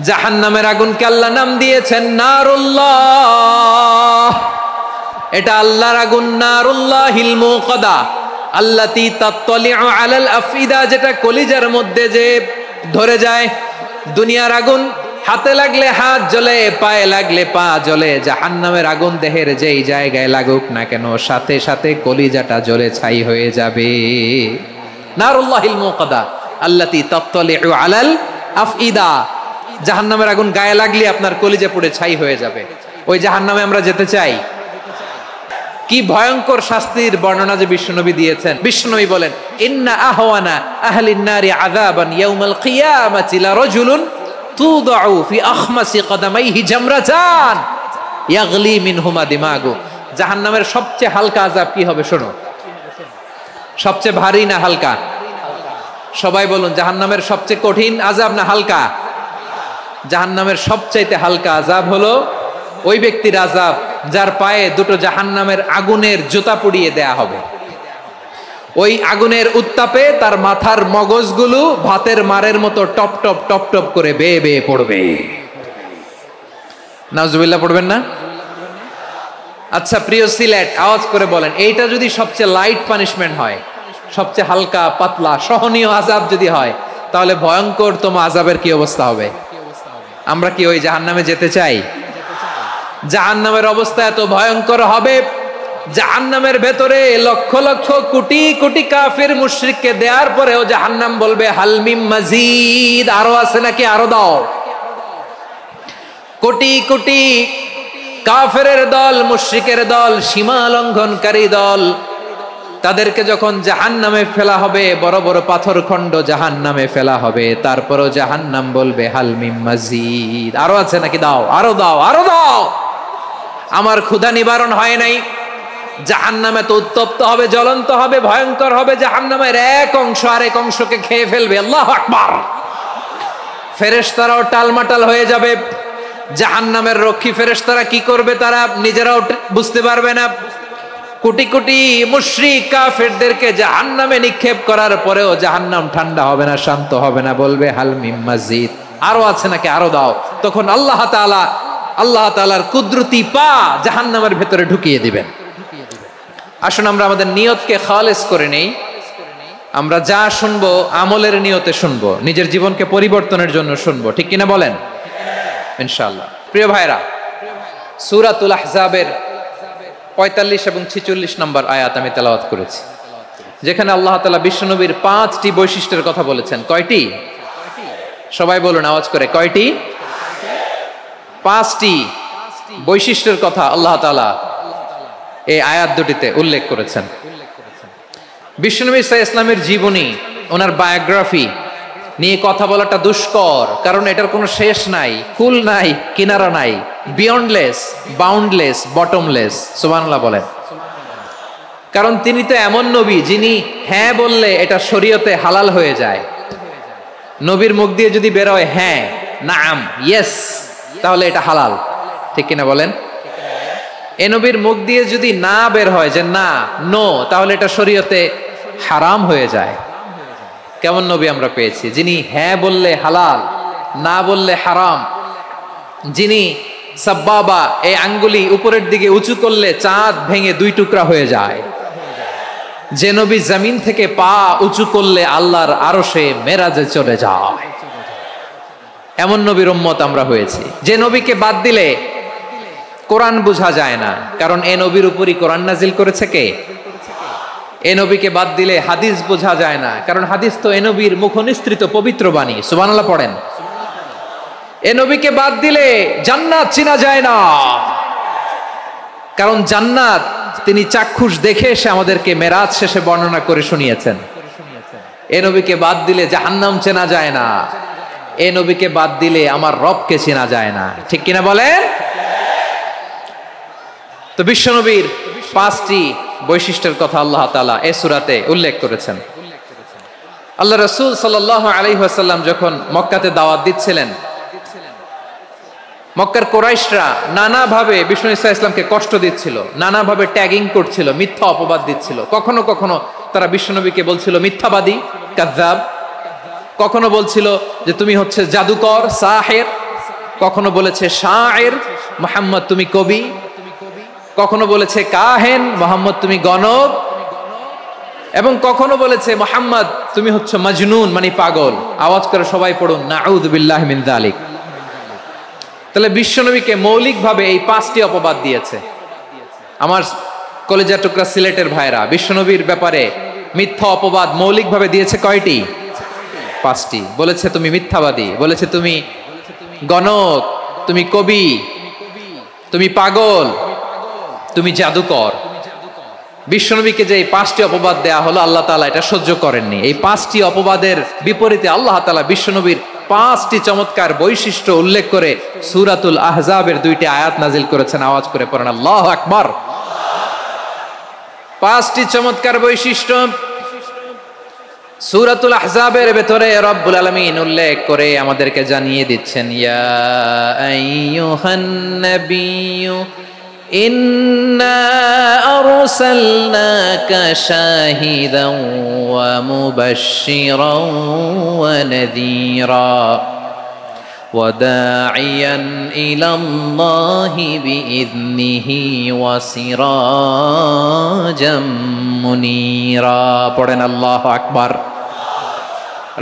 জাহান্নামের আগুনকে আল্লাহ নাম দিয়েছেন নারুল্লাহ। এটা আল্লাহর আগুন, নারুল্লাহিল মুকাদা আল্লাতী তাত্তালিউ আলাল আফইদা, যেটা কলিজার মধ্যে যে ধরে যায়। দুনিয়ার আগুন হাতে লাগলে হাত জ্বলে, পায়ে লাগলে পা জ্বলে। জাহান্নামের আগুন দেহের যেই জায়গায় লাগুক না কেন, সাথে সাথে কলিজাটা জ্বলে ছাই হয়ে যাবে। নারুল্লাহিল মুকাদা আল্লাতী তাত্তালিউ আলাল আফইদা। জাহান্নামের আগুন গায়ে লাগলে আপনার কলিজা পুড়ে ছাই হয়ে যাবে। ওই জাহান্নামে আমরা যেতে চাই? কি ভয়ঙ্কর শাস্তির বর্ণনা যে বিশ্বনবী দিয়েছেন। বিশ্বনবী বলেন, ইন্না আহওয়ানা আহলিন নারি আযাবান ইয়াউমাল কিয়ামাতি লারাজুলুন তুদাউ ফি আখমাসি কদামাইহি জামরাতান ইয়াগলি মিনহুমা দিমাগু। জাহান্নামের সবচেয়ে হালকা আযাব কি হবে শোনো? সবচেয়ে ভারী না হালকা? সবাই বলুন, জাহান্নামের সবচেয়ে কঠিন আযাব না হালকা? জাহান্নামের সবচাইতে হালকা আযাব হলো ওই ব্যক্তির আযাব যার পায়ে দুটো জাহান্নামের আগুনের জুতা পুড়িয়ে দেয়া হবে। ওই আগুনের উত্তাপে তার মাথার মগজগুলো ভাতের মারের মতো টপ টপ টপ টপ করে বেয়ে বেয়ে পড়বে। নাউজুবিল্লাহ পড়বেন না? আচ্ছা প্রিয় সিলেট, আওয়াজ করে বলেন, এইটা যদি সবচেয়ে লাইট পানিশমেন্ট হয়, সবচেয়ে হালকা পাতলা সহনীয় আযাব যদি হয়, তাহলে ভয়ঙ্করতম আযাবের কি অবস্থা হবে? আমরা কি ওই জাহান্নামে যেতে চাই? জাহান্নামের অবস্থা এত ভয়ঙ্কর হবে, জাহান্নামের ভেতরে লক্ষ লক্ষ কোটি কোটি কাফির মুশরিককে দেওয়ার পরেও জাহান্নাম বলবে হাল মিম মাজিদ, আরো আছে নাকি, আরো দাও। কোটি কোটি কাফেরের দল, মুশরিকের দল, সীমা লঙ্ঘনকারী দল, তাদেরকে যখন জাহান্নামে ফেলা হবে, বড় বড় পাথর খণ্ড জাহান্নামে ফেলা হবে, তারপরও জাহান্নাম বলবে হাল মিম মাজিদ, আরো আছে নাকি, দাও, আরো দাও, আরো দাও। আমার ক্ষুধা নিবারণ হয় নাই। জাহান্নামে তো উত্তপ্ত হবে, জ্বলন্ত হবে, ভয়ঙ্কর হবে। জাহান্নামের এক অংশ আরেক অংশকে খেয়ে ফেলবে। আল্লাহু আকবার। ফেরেশতারাও টালমাটাল হয়ে যাবে। জাহান্নামের রক্ষী ফেরেশতারা কি করবে তারা নিজেরাও বুঝতে পারবে না। কোটি কোটি মুশরিক কাফেরদেরকে জাহান্নামে নিক্ষেপ করার পরেও জাহান্নাম ঠান্ডা হবে না, শান্ত হবে না, বলবে হাল মিম মাজিদ, আরো আছে নাকি, আরো দাও। তখন আল্লাহ তাআলার কুদরতি পা জাহান্নামের ভেতরে ঢুকিয়ে দিবেন। আসুন আমরা আমাদের নিয়তকে খালেস করে নেই। আমরা যা শুনবো আমলের নিয়তে শুনবো, নিজের জীবনকে পরিবর্তনের জন্য শুনবো, ঠিক কিনা বলেন? ইনশাআল্লাহ। প্রিয় ভাইরা, সূরাতুল আহজাবের 45 এবং 46 নম্বর আয়াত আমি তেলাওয়াত করেছি, যেখানে আল্লাহ তাআলা বিশ্বনবীর 5টি বৈশিষ্ট্যের কথা বলেছেন। কয়টি? সবাই বলুন আওয়াজ করে, কয়টি? 5টি বৈশিষ্ট্যের কথা আল্লাহ তাআলা এই আয়াত দুটিতে উল্লেখ করেছেন। বিশ্বনবী সাল্লাল্লাহু আলাইহি ওয়াসাল্লামের জীবনী, ওনার বায়োগ্রাফি নিয়ে কথা বলাটা দুষ্কর, কারণ এটার কোনো শেষ নাই, কুল নাই, কিনারা নাই, বিয়ন্ডলেস, বাউন্ডলেস, বটমলেস। সুবহানাল্লাহ বলেন। কারণ তিনি তো এমন নবী যিনি হ্যাঁ বললে এটা শরীয়তে হালাল হয়ে যায়। নবীর মুখ দিয়ে যদি বের হয় হ্যাঁ, নাম, ইয়েস, তাহলে এটা হালাল, ঠিক কিনা বলেন? এ নবীর মুখ দিয়ে যদি না বের হয় যে না, নো, তাহলে এটা শরীয়তে হারাম হয়ে যায়। কেমন নবী আমরা পেয়েছি, যিনি হ্যাঁ বললে হালাল, না বললে হারাম, যিনি সাব্বাবা, এই আঙ্গুলি উপরের দিকে উঁচু করলে চাঁদ ভেঙে 2 টুকরা হয়ে যায়, যে নবী জমিন থেকে পা উঁচু করলে আল্লাহর আরশে মেরাজে চলে যায়, এমন নবীর উম্মত আমরা হয়েছি। যে নবীকে বাদ দিলে কোরআন বোঝা যায় না, কারণ এ নবীর উপরই কোরআন নাজিল করেছে কে? এ নবীকে বাদ দিলে হাদিস বোঝা যায় না, কারণ হাদিস তো এ নবীর মুখনিসৃত পবিত্র বাণী। সুবহানাল্লাহ পড়েন। এ নবীকে বাদ দিলে জান্নাত চিনা যায় না, কারণ জান্নাত তিনি চাক্ষুষ দেখে এসে আমাদেরকে মেরাজ শেষে বর্ণনা করে শুনিয়েছেন। এ নবীকে বাদ দিলে জাহান্নাম চেনা যায় না, এ নবীকে বাদ দিলে আমার রবকে চেনা যায় না, ঠিক কিনা বলেন? তো বিশ্বনবীর 5টি বৈশিষ্ট্যের কথা আল্লাহ তাআলা এই সূরাতে উল্লেখ করেছেন। আল্লাহ রাসূল সাল্লাল্লাহু আলাইহি ওয়াসাল্লাম যখন মক্কাতে দাওয়াত দিচ্ছিলেন, মক্কার কুরাইশরা নানাভাবে বিষ্ণু ঈসা ইসলামকে কষ্ট দিচ্ছিল, নানাভাবে ট্যাগিং করছিল, মিথ্যা অপবাদ দিচ্ছিল। কখনো কখনো তারা বিশ্বনবীকে বলছিল মিথ্যাবাদী, কাযযাব। কখনো বলছিল যে তুমি হচ্ছে জাদুকর, সাহের। কখনো বলেছে শায়ের, মুহাম্মদ তুমি কবি, কখনো বলেছে কাহেন, মুহাম্মদ তুমি গণক, এবং কখনো বলেছে মুহাম্মদ তুমি হচ্ছে মাজনুন মানে পাগল। আওয়াজ করে সবাই পড়ুন নাউযু বিল্লাহি মিন যালিক। তাহলে বিশ্বনবীকে মৌলিকভাবে এই 5টি অপবাদ দিয়েছে। আমার কলেজা টুকরা সিলেটের ভাইরা, বিশ্বনবীর ব্যাপারে মিথ্যা অপবাদ মৌলিকভাবে দিয়েছে কয়টি? 5টি। বলেছে তুমি মিথ্যাবাদী, বলেছে তুমি গণক, তুমি কবি, তুমি পাগল, তুমি জাদুকর। বিশ্বনবীকে যে এই 5টি অপবাদ দেয়া হলো, আল্লাহ তাআলা এটা সহ্য করেননি। এই 5টি অপবাদের বিপরীতে আল্লাহ তাআলা বিশ্বনবীর 5টি চমৎকার বৈশিষ্ট্য উল্লেখ করে সূরাতুল আহজাবের 2টি আয়াত নাজিল করেছেন। আওয়াজ করে পড়েন আল্লাহু আকবার। 5টি চমৎকার বৈশিষ্ট্য সূরাতুল আহজাবের ভেতরে রব্বুল আলামিন উল্লেখ করে আমাদেরকে জানিয়ে দিচ্ছেন, ইয়া আইয়ুহান নাবিয়্যু ইন্না আরসালনাকা শাহিদান ওয়া মুবাশশিরান ওয়া নাযীরা ওয়া দাঈয়ান ইলাল্লাহি বিইذনিহি ওয়া সিরাজাম মুনীরা। পড়েন আল্লাহু আকবার।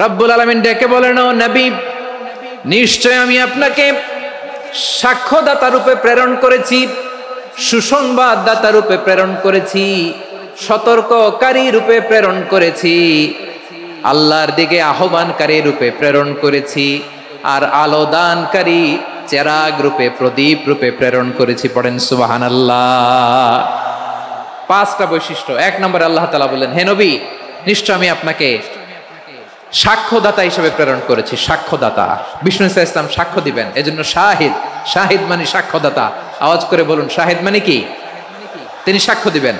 রব্বুল আলামিন ডেকে বলেন, ও নবী, নিশ্চয় আমি আপনাকে সাক্ষ্যদাতা রূপে প্রেরণ করেছি, সুসংবাদদাতা রূপে প্রেরণ করেছি, সতর্ককারী রূপে প্রেরণ করেছি, আল্লাহর দিকে আহ্বানকারী রূপে প্রেরণ করেছি, আর আলো দানকারী চেরাগ রূপে, প্রদীপ রূপে প্রেরণ করেছি। পড়েন সুবহানাল্লাহ। 5টা বৈশিষ্ট্য। 1 নম্বরে আল্লাহ তাআলা বললেন, হে নবী, নিশ্চয় আমি আপনাকে সাক্ষ্যদাতা হিসেবে প্রেরণ করেছি। সাক্ষ্যদাতা, বিষ্ণু ইসা ইসলাম সাক্ষ্য দিবেন, এজন্য শাহিদ। শাহিদ মানে সাক্ষ্যদাতা। আওয়াজ করে বলুন শাহিদ মানে কি? তিনি সাক্ষ্য দিবেন।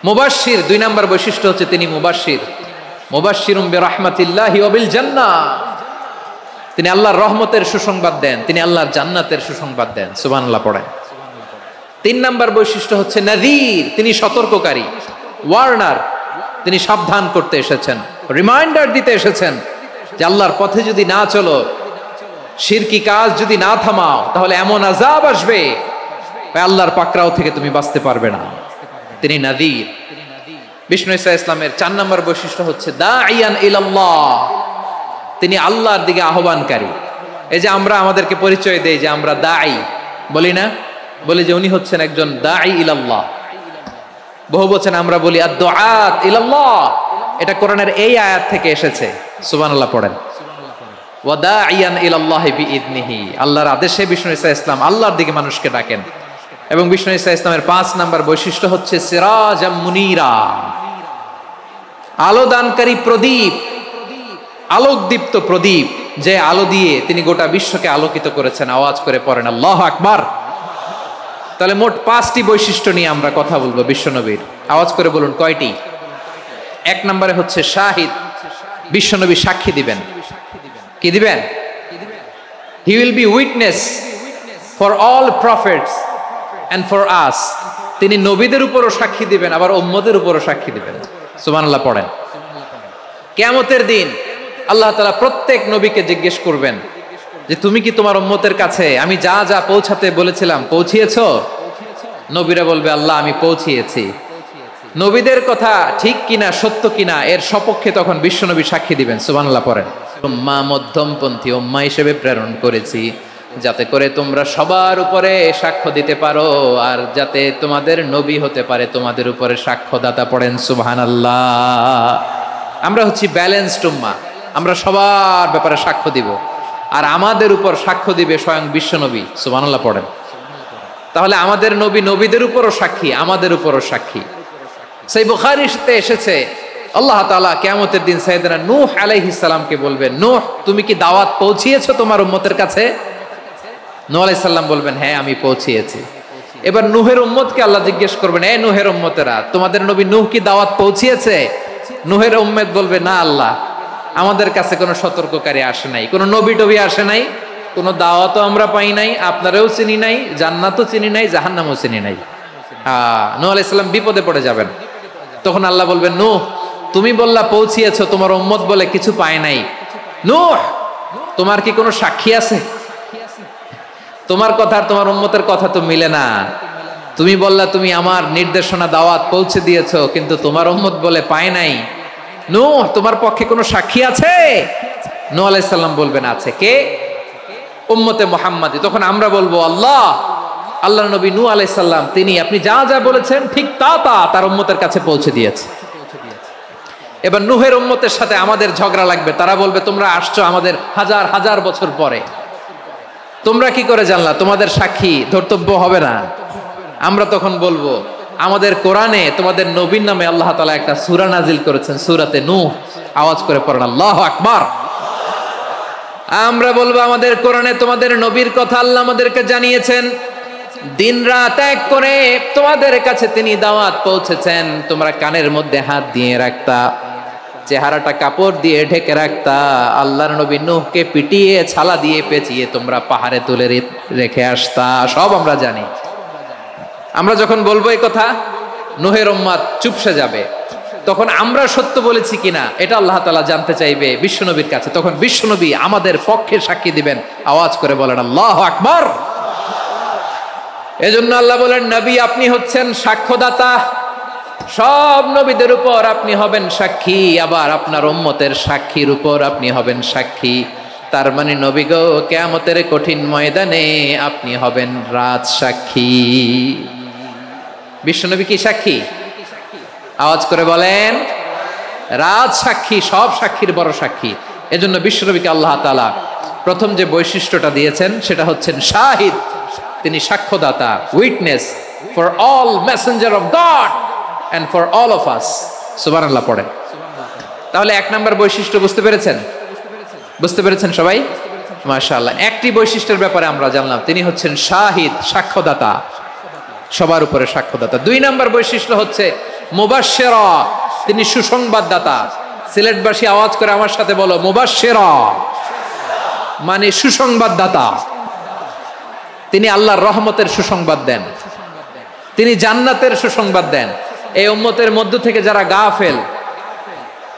মুবাশশির, 2 নম্বর বৈশিষ্ট্য হচ্ছে তিনি মুবাশশির। মুবাশশিরুম বিরাহমাতিল্লাহি ওয়া বিল জান্নাহ, তিনি আল্লাহর রহমতের সুসংবাদ দেন, তিনি আল্লাহর জান্নাতের সুসংবাদ দেন। সুবহানাল্লাহ পড়েন। 3 নম্বর বৈশিষ্ট্য হচ্ছে নাযীর, তিনি সতর্ককারী, ওয়ার্নার, তিনি সাবধান করতে এসেছেন, রিমাইন্ডার দিতে এসেছেন যে আল্লাহর পথে যদি না চলো, শিরকি কাজ যদি না থামাও, তাহলে এমন আযাব আসবে আল্লাহর পাকড়াও থেকে তুমি বাঁচতে পারবে না। তিনি নাযীর। বিষ্ণু ইসা ইসলামের 4 নম্বর বৈশিষ্ট্য হচ্ছে দাঈয়ান ইলাল্লাহ, তিনি আল্লাহর দিকে আহ্বানকারী। এই যে আমরা আমাদেরকে পরিচয় দেই যে আমরা দাঈ, বলি না? বলি যে উনি হচ্ছেন একজন দাঈ ইলাল্লাহ। বহু বচন আমরা বলি আদ-দুআত ইলাল্লাহ। এটা কোরআনের এই আয়াত থেকে এসেছে। সুবহানাল্লাহ পড়েন। ওয়া দাঈয়ান ইলাল্লাহি বিইذনিহি, আল্লাহর আদেশে বিষ্ণু ইসা ইসলাম আল্লাহর দিকে মানুষকে ডাকেন। এবং বিষ্ণু ইসা ইসলামের 5 নম্বর বৈশিষ্ট্য হচ্ছে সিরাজাম মুনীরা, আলো দানকারী প্রদীপ, আলোকদীপ্ত প্রদীপ, যে আলো দিয়ে তিনি গোটা বিশ্বকে আলোকিত করেছেন। আওয়াজ করে পড়েন আল্লাহু আকবার। তাহলে মোট 5টি বৈশিষ্ট্য নিয়ে আমরা কথা বলবো বিশ্বনবীর। আওয়াজ করে বলুন কয়টি? 1 নম্বরে হচ্ছে শাহিদ, বিশ্বনবী সাক্ষী দিবেন। কি দিবেন? He will be witness for all prophets and for us, তিনি নবীদের উপরও সাক্ষী দিবেন, আবার উম্মতের উপরও সাক্ষী দিবেন। সুবহানাল্লাহ পড়েন। কিয়ামতের দিন আল্লাহ তাআলা প্রত্যেক নবীকে জিজ্ঞেস করবেন যে তুমি কি তোমার উম্মতের কাছে আমি যা যা পৌঁছাতে বলেছিলাম পৌঁছিয়েছো? নবীরা বলবে আল্লাহ আমি পৌঁছিয়েছি। নবীদের কথা ঠিক কিনা, সত্য কিনা, এর সপক্ষে তখন বিশ্বনবী সাক্ষী দিবেন। সুবহানাল্লাহ পড়েন। উম্মাহ, মধ্যমপন্থী উম্মাহ হিসেবে প্রেরণ করেছি, যাতে করে তোমরা সবার উপরে সাক্ষ্য দিতে পারো, আর যাতে তোমাদের নবী হতে পারে তোমাদের উপরে সাক্ষ্যদাতা। পড়েন সুবহানাল্লাহ। আমরা হচ্ছি ব্যালেন্সড উম্মাহ, আমরা সবার ব্যাপারে সাক্ষ্য দিব, আর আমাদের উপর সাক্ষ্য দিবে স্বয়ং বিশ্বনবী। সুবহানাল্লাহ পড়েন। তাহলে আমাদের নবী নবীদের উপরও সাক্ষী, আমাদের উপরও সাক্ষী। সেই বুখারীতে এসেছে আল্লাহ তাআলা কিয়ামতের দিন সাইয়েদনা নূহ আলাইহিস সালামকে বলবেন, নূহ তুমি কি দাওয়াত পৌঁছিয়েছো তোমার উম্মতের কাছে? নূহ আলাইহিস সালাম বলবেন হ্যাঁ আমি পৌঁছিয়েছি। এবার নূহের উম্মতকে আল্লাহ জিজ্ঞেস করবেন, এ নূহের উম্মতেরা, তোমাদের নবী নূহ কি দাওয়াত পৌঁছিয়েছে? নূহের উম্মত বলবে না আল্লাহ, আমাদের কাছে কোনো সতর্ককারী আসে নাই, কোনো নবী টবি আসে নাই, কোনো দাওয়াতও আমরা পাই নাই, আপনারাও চিনি নাই, জান্নাতও চিনি নাই, জাহান্নামও চিনি নাই। নূহ আলাইহিস সালাম বিপদে পড়ে যাবেন। তখন আল্লাহ বলবেন, নূহ তুমি বললা পৌঁছিয়েছো, তোমার উম্মত বলে কিছু পায় নাই। নূহ তোমার কি কোনো সাক্ষী আছে? তোমার কথা আর তোমার উম্মতের কথা তো মিলে না। তুমি বললা তুমি আমার নির্দেশনা দাওয়াত পৌঁছে দিয়েছো, কিন্তু তোমার উম্মত বলে পায় নাই। নূহ, তোমার পক্ষে কোনো সাক্ষী আছে? নূহ আলাইহিস সালাম বলবেন আছে। কে? উম্মতে মুহাম্মাদি। তখন আমরা বলবো আল্লাহর নবী নূহ আলাইহিস সালাম তিনি আপনি যা যা বলেছেন ঠিক তা তার উম্মতের কাছে পৌঁছে দিয়েছে। এবার নূহের উম্মতের সাথে আমাদের ঝগড়া লাগবে। তারা বলবে তোমরা আসছো আমাদের হাজার হাজার বছর পরে, তোমরা কি করে জানলা? তোমাদের সাক্ষী ধর্তব্য হবে না। আমরা তখন বলবো আমাদের কোরআনে তোমাদের নবীর নামে আল্লাহ তাআলা একটা সূরা নাজিল করেছেন, সূরাতে নূহ। আওয়াজ করে পড়েন আল্লাহু আকবার। আমরা বলবো আমাদের কোরআনে তোমাদের নবীর কথা আল্লাহ আমাদেরকে জানিয়েছেন, দিন রাত এক করে তোমাদের কাছে তিনি দাওয়াত পৌঁছেছেন। তোমরা কানের মধ্যে হাত দিয়ে রাখতা, চেহারাটা কাপড় দিয়ে ঢেকে রাখতা, আল্লাহর নবী নূহকে পিটিয়ে ছালা দিয়ে পেঁচিয়ে তোমরা পাহাড়ে তুলে রেখে আসতা। সব আমরা জানি। আমরা যখন বলবো এই কথা, নূহের উম্মত চুপসে যাবে। তখন আমরা সত্য বলেছি কিনা এটা আল্লাহ তাআলা জানতে চাইবে বিশ্বনবীর কাছে। তখন বিশ্বনবী আমাদের পক্ষে সাক্ষী দিবেন। আওয়াজ করে বলেন আল্লাহু আকবার। এজন্য আল্লাহ বলেন নবী আপনি হচ্ছেন সাক্ষ্যদাতা, সব নবীদের উপর আপনি হবেন সাক্ষী, আবার আপনার উম্মতের সাক্ষীর উপর আপনি হবেন সাক্ষী। তার মানে নবী গো, কিয়ামতের কঠিন ময়দানে আপনি হবেন রাজ সাক্ষী। বিশ্বনবী কি সাক্ষী? আওয়াজ করে বলেন রাজ সাক্ষী, সব সাক্ষীর বড় সাক্ষী। এজন্য বিশ্বনবীকে আল্লাহ তাআলা প্রথম যে বৈশিষ্ট্যটা দিয়েছেন সেটা হচ্ছেন শাহিদ। তিনি সাক্ষ্যদাতা, witness for all messenger of God and for all of us। সুবহানাল্লাহ পড়েন। তাহলে এক নাম্বার বৈশিষ্ট্য বুঝতে পেরেছেন? বুঝতে পেরেছেন সবাই? মাশাআল্লাহ। একটি বৈশিষ্ট্যের ব্যাপারে আমরা জানলাম, তিনি হচ্ছেন শাহিদ, সাক্ষ্যদাতা, সবার উপরে সাক্ষ্যদাতা। দুই নাম্বার বৈশিষ্ট্য হচ্ছে মুবাশশিরা, তিনি সুসংবাদদাতা। সিলেটবাসী আওয়াজ করে আমার সাথে বলো মুবাশশিরা, মানে সুসংবাদদাতা। তিনি আল্লাহর রহমতের সুসংবাদ দেন, তিনি জান্নাতের সুসংবাদ দেন। এই উম্মতের মধ্য থেকে যারা গাফেল,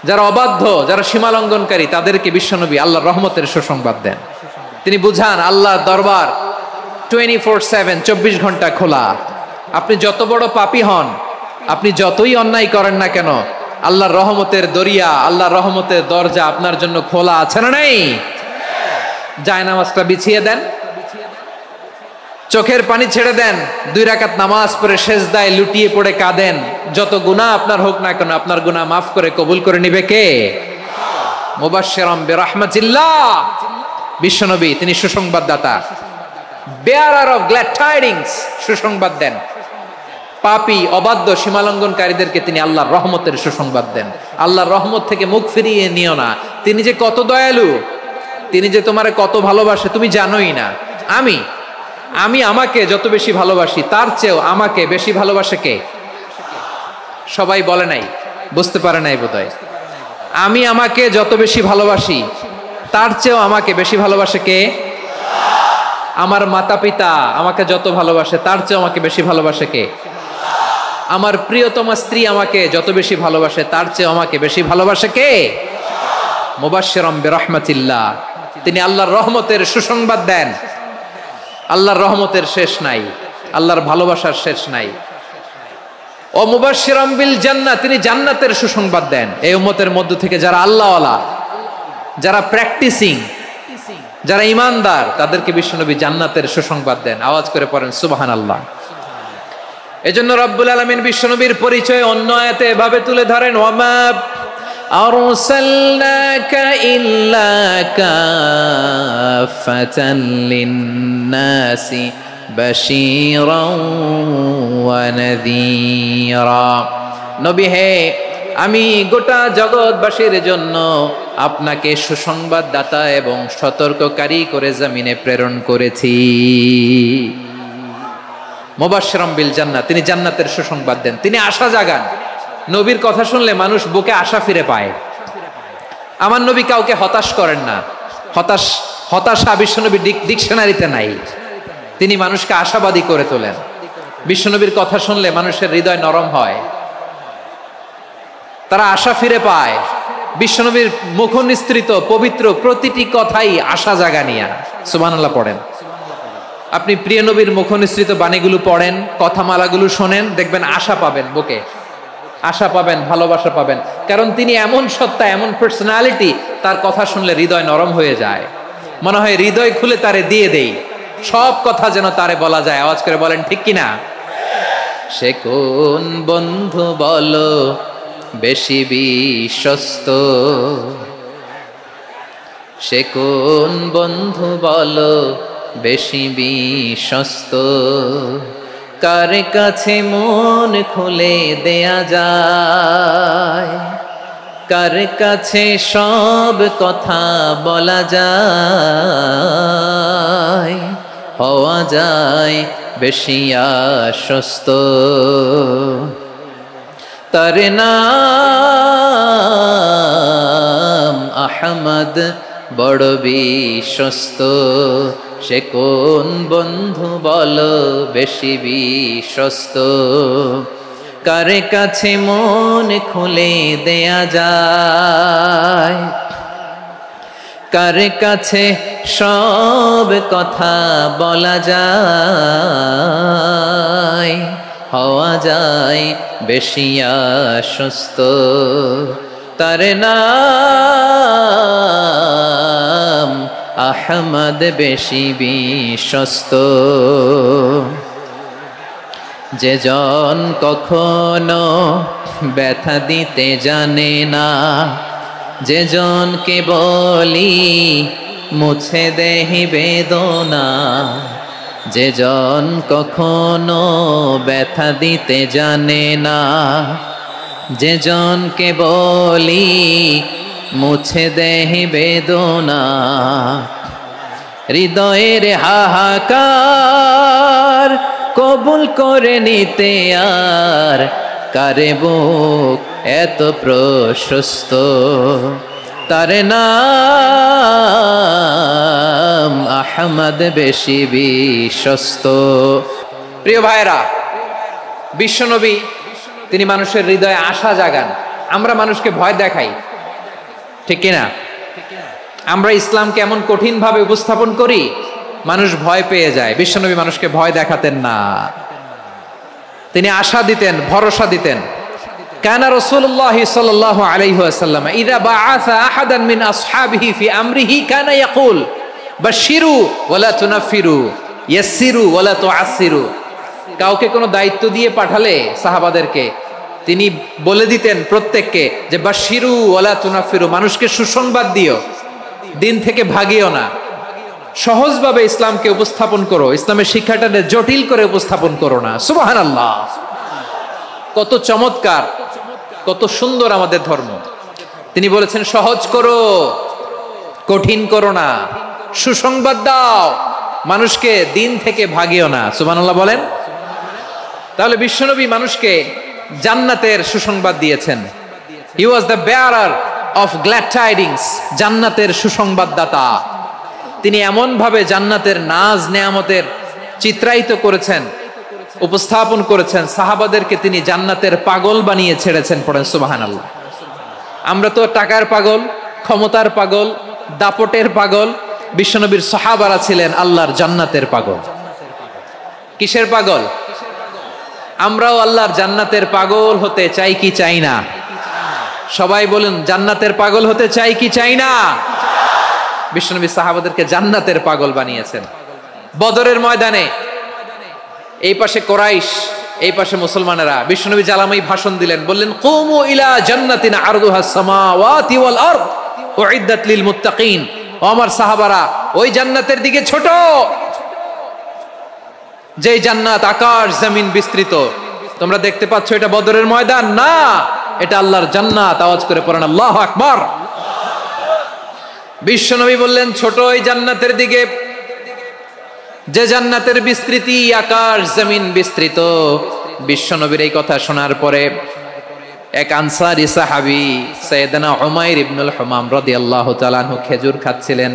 যারা অবাধ্য, যারা সীমালঙ্ঘনকারী, তাদেরকে বিশ্বনবী আল্লাহর রহমতের সুসংবাদ দেন। তিনি বুঝান আল্লাহর দরবার 24/7, 24 ঘন্টা খোলা। আপনি যত বড় পাপী হন, আপনি যতই অন্যায় করেন না কেন, আল্লাহর রহমতের দরিয়া, আল্লাহর রহমতের দরজা আপনার জন্য খোলা আছে না নেই? জায়নামাজটা বিছিয়ে দেন, চোখের পানি ছেড়ে দেন, 2 রাকাত নামাজ পড়ে সেজদায় লুটিয়ে পড়ে কাঁদেন। যত গুনাহ আপনার হোক না কেন, আপনার গুনাহ মাফ করে কবুল করে নিবে কে? মুবাশশিরাম বিরাহমাতিল্লাহ। বিশ্বনবী তিনি সুসংবাদদাতা, বেয়ারার অফ গ্ল্যাড টাইডিংস, সুসংবাদ দেন। পাপী, অবাধ্য, সীমালঙ্ঘনকারীদেরকে তিনি আল্লাহর রহমতের সুসংবাদ দেন। আল্লাহর রহমত থেকে মুখ ফিরিয়ে নিও না। তিনি যে কত দয়ালু, তিনি যে তোমারে কত ভালোবাসে তুমি জানোই না। আমি আমাকে যত বেশি ভালোবাসি তার চেয়েও আমাকে বেশি ভালোবাসে কে? সবাই বলে নাই, বুঝতে পারে নাই বোধহয়। আমি আমাকে যত বেশি ভালোবাসি তার চেয়েও আমাকে বেশি ভালোবাসে কে? আমার মাতা পিতা আমাকে যত ভালোবাসে তার চেয়েও আমাকে বেশি ভালোবাসে কে? আমার প্রিয়তমা স্ত্রী আমাকে যত বেশি ভালোবাসে তার চেয়েও আমাকে বেশি ভালোবাসে কে? মুবাশশিরাম বিরাহমাতিল্লাহ, তিনি আল্লাহর রহমতের সুসংবাদ দেন। আল্লাহর রহমতের শেষ নাই, আল্লাহর ভালোবাসার শেষ নাই। ও মুবাশশিরাম বিল জান্নাহ, তিনি জান্নাতের সুসংবাদ দেন। এই উম্মতের মধ্য থেকে যারা আল্লাহওয়ালা, যারা প্র্যাকটিসিং, যারা ঈমানদার, তাদেরকে বিশ্বনবী জান্নাতের সুসংবাদ দেন। আওয়াজ করে পড়েন সুবহানাল্লাহ। এজন্য রব্বুল আলামিন বিশ্বনবীর পরিচয় অন্য আয়াতে এভাবে তুলে ধরেন, ওয়ামা আরসালনাকা ইল্লা কাফাতান লিন্নাসি বাশীরাও ওয়া নাযীরা। নবী হে, আমি গোটা জগৎবাসীর জন্য আপনাকে সুসংবাদদাতা এবং সতর্ককারী করে জমিনে প্রেরণ করেছি। মুবাশশিরাম বিল জান্নাহ, তিনি জান্নাতের সুসংবাদ দেন, তিনি আশা জাগান। নবীর কথা শুনলে মানুষ বুকে আশা ফিরে পায়। আমার নবী কাউকে হতাশ করেন না। হতাশা বিশ্বনবী ডিকশনারিতে নাই। তিনি মানুষকে আশাবাদী করে তোলেন। বিশ্বনবীর কথা শুনলে মানুষের হৃদয় নরম হয়, তারা আশা ফিরে পায়। বিশ্বনবীর মুখ নিঃসৃত পবিত্র প্রতিটি কথাই আশা জাগানিয়া। সুবহানাল্লাহ পড়েন। আপনি প্রিয় নবীর মুখনিসৃত বাণীগুলো পড়েন, কথামালাগুলো শোনেন, দেখবেন আশা পাবেন, বুকে আশা পাবেন, ভালোবাসা পাবেন। কারণ তিনি এমন সত্তা, এমন পার্সোনালিটি, তার কথা শুনলে হৃদয় নরম হয়ে যায়, মনে হয় হৃদয় খুলে তারে দিয়ে দেই, সব কথা যেন তারে বলা যায়। আওয়াজ করে বলেন ঠিক কিনা? সে কোন বন্ধু বলো বেশি বিশ্বস্ত, সে কোন বন্ধু বলো বেশি বিশ্বস্ত, কার কাছে মন খুলে দেয়া যায়, কার কাছে সব কথা বলা যায়, হওয়া যায় বেশি আশ্বস্ত। তার নাম আহমদ, বড় বিশ্বস্ত। সে কোন বন্ধু বলো বেশি বিশ্বস্ত, কার কাছে মন খুলে দেয়া যায়, কার কাছে সব কথা বলা যায়, হওয়া যায় বেশি আশ্বস্ত। তার নাম আহমদ, বেশি বিশ্বস্ত। যে জন কখনো ব্যথা দিতে জানে না, যে জনকে বলি মুছে দেহি বেদনা, যে জন কখনো ব্যথা দিতে জানে না, যে জনকে বলি মুছে দেহি বেদনা, হৃদয়ের হাহাকার কবুল করে নিতে আর কারে বুক এত প্রশস্ত। তার নাম আহমদ, বেশি বিশ্বস্ত। প্রিয় ভাইরা, বিশ্বনবী তিনি মানুষের হৃদয়ে আশা জাগান। আমরা মানুষকে ভয় দেখাই, ঠিক কিনা? আমরা ইসলামকে এমন কঠিন ভাবে উপস্থাপন করি, মানুষ ভয় পেয়ে যায়। বিশ্বনবী মানুষকে ভয় দেখাতেন না, তিনি আশা দিতেন, ভরসা দিতেন। কানা রাসূলুল্লাহ সাল্লাল্লাহু আলাইহি ওয়াসাল্লাম ইযা বাআসা আহাদান মিন আসহাবিহি ফি আমরিহি কানা ইয়াকুল বাশশিরু ওয়ালা তুনাফিরু, ইয়াসসিরু ওয়ালা তুআসসিরু। কাউকে কোনো দায়িত্ব দিয়ে পাঠালে সাহাবাদেরকে তিনি বলে দিতেন প্রত্যেককে যে বাশশিরু ওয়ালা তুনাফিরু, মানুষকে সুসংবাদ দিও, দিন থেকে ভাগিও না, সহজভাবে ইসলামকে উপস্থাপন করো, ইসলামের শিক্ষাটাকে জটিল করে উপস্থাপন করো না। সুবহানাল্লাহ, কত চমৎকার, কত সুন্দর আমাদের ধর্ম। তিনি বলেছেন সহজ করো, কঠিন করো না, সুসংবাদ দাও, মানুষকে দিন থেকে ভাগিও না। সুবহানাল্লাহ বলেন। তাহলে বিশ্বনবী মানুষকে জান্নাতের সুসংবাদ দিয়েছেন। He was the bearer of glad tidings, জান্নাতের সুসংবাদদাতা। তিনি এমন ভাবে জান্নাতের নাজ নেয়ামতের চিত্রায়িত করেছেন, উপস্থাপন করেছেন, সাহাবাদেরকে তিনি জান্নাতের পাগল বানিয়ে ছেড়েছেন। পড়েন সুবহানাল্লাহ। আমরা তো টাকার পাগল, ক্ষমতার পাগল, দাপটের পাগল। বিশ্বনবীর সাহাবারা ছিলেন আল্লাহর জান্নাতের পাগল। কিসের পাগল? আমরাও আল্লাহর জান্নাতের পাগল হতে চাই কি চাই না? সবাই বলুন, জান্নাতের পাগল হতে চাই কি চাই না? বিশ্বনবী সাহাবাদেরকে জান্নাতের পাগল বানিয়েছেন। বদরের ময়দানে এই পাশে কোরাইশ, এই পাশে মুসলমানেরা। বিশ্বনবী জালামাই ভাষণ দিলেন, বললেন কুমু ইলা জান্নাতিন আরদুহাস সামাওয়াতি ওয়াল আরদ উইদ্দাত লিল মুত্তাকিন। ও আমার সাহাবারা, ওই জান্নাতের দিকে ছোট, যেই জান্নাত আকাশ জমিন বিস্তৃত। তোমরা দেখতে পাচ্ছ এটা বদরের ময়দান না, এটা আল্লাহর জান্নাত। আওয়াজ করে পড়েন আল্লাহু আকবার। বিশ্বনবী বললেন ছোট ওই জান্নাতের দিকে, যে জান্নাতের বিস্তৃতি আকাশ জমিন বিস্তৃত। বিশ্বনবীর এই কথা শোনার পরে এক আনসারী সাহাবী সাইয়েদনা উমাইর ইবনুল হুমাম রাদিয়াল্লাহু তাআলা আনহু খেজুর খাচ্ছিলেন।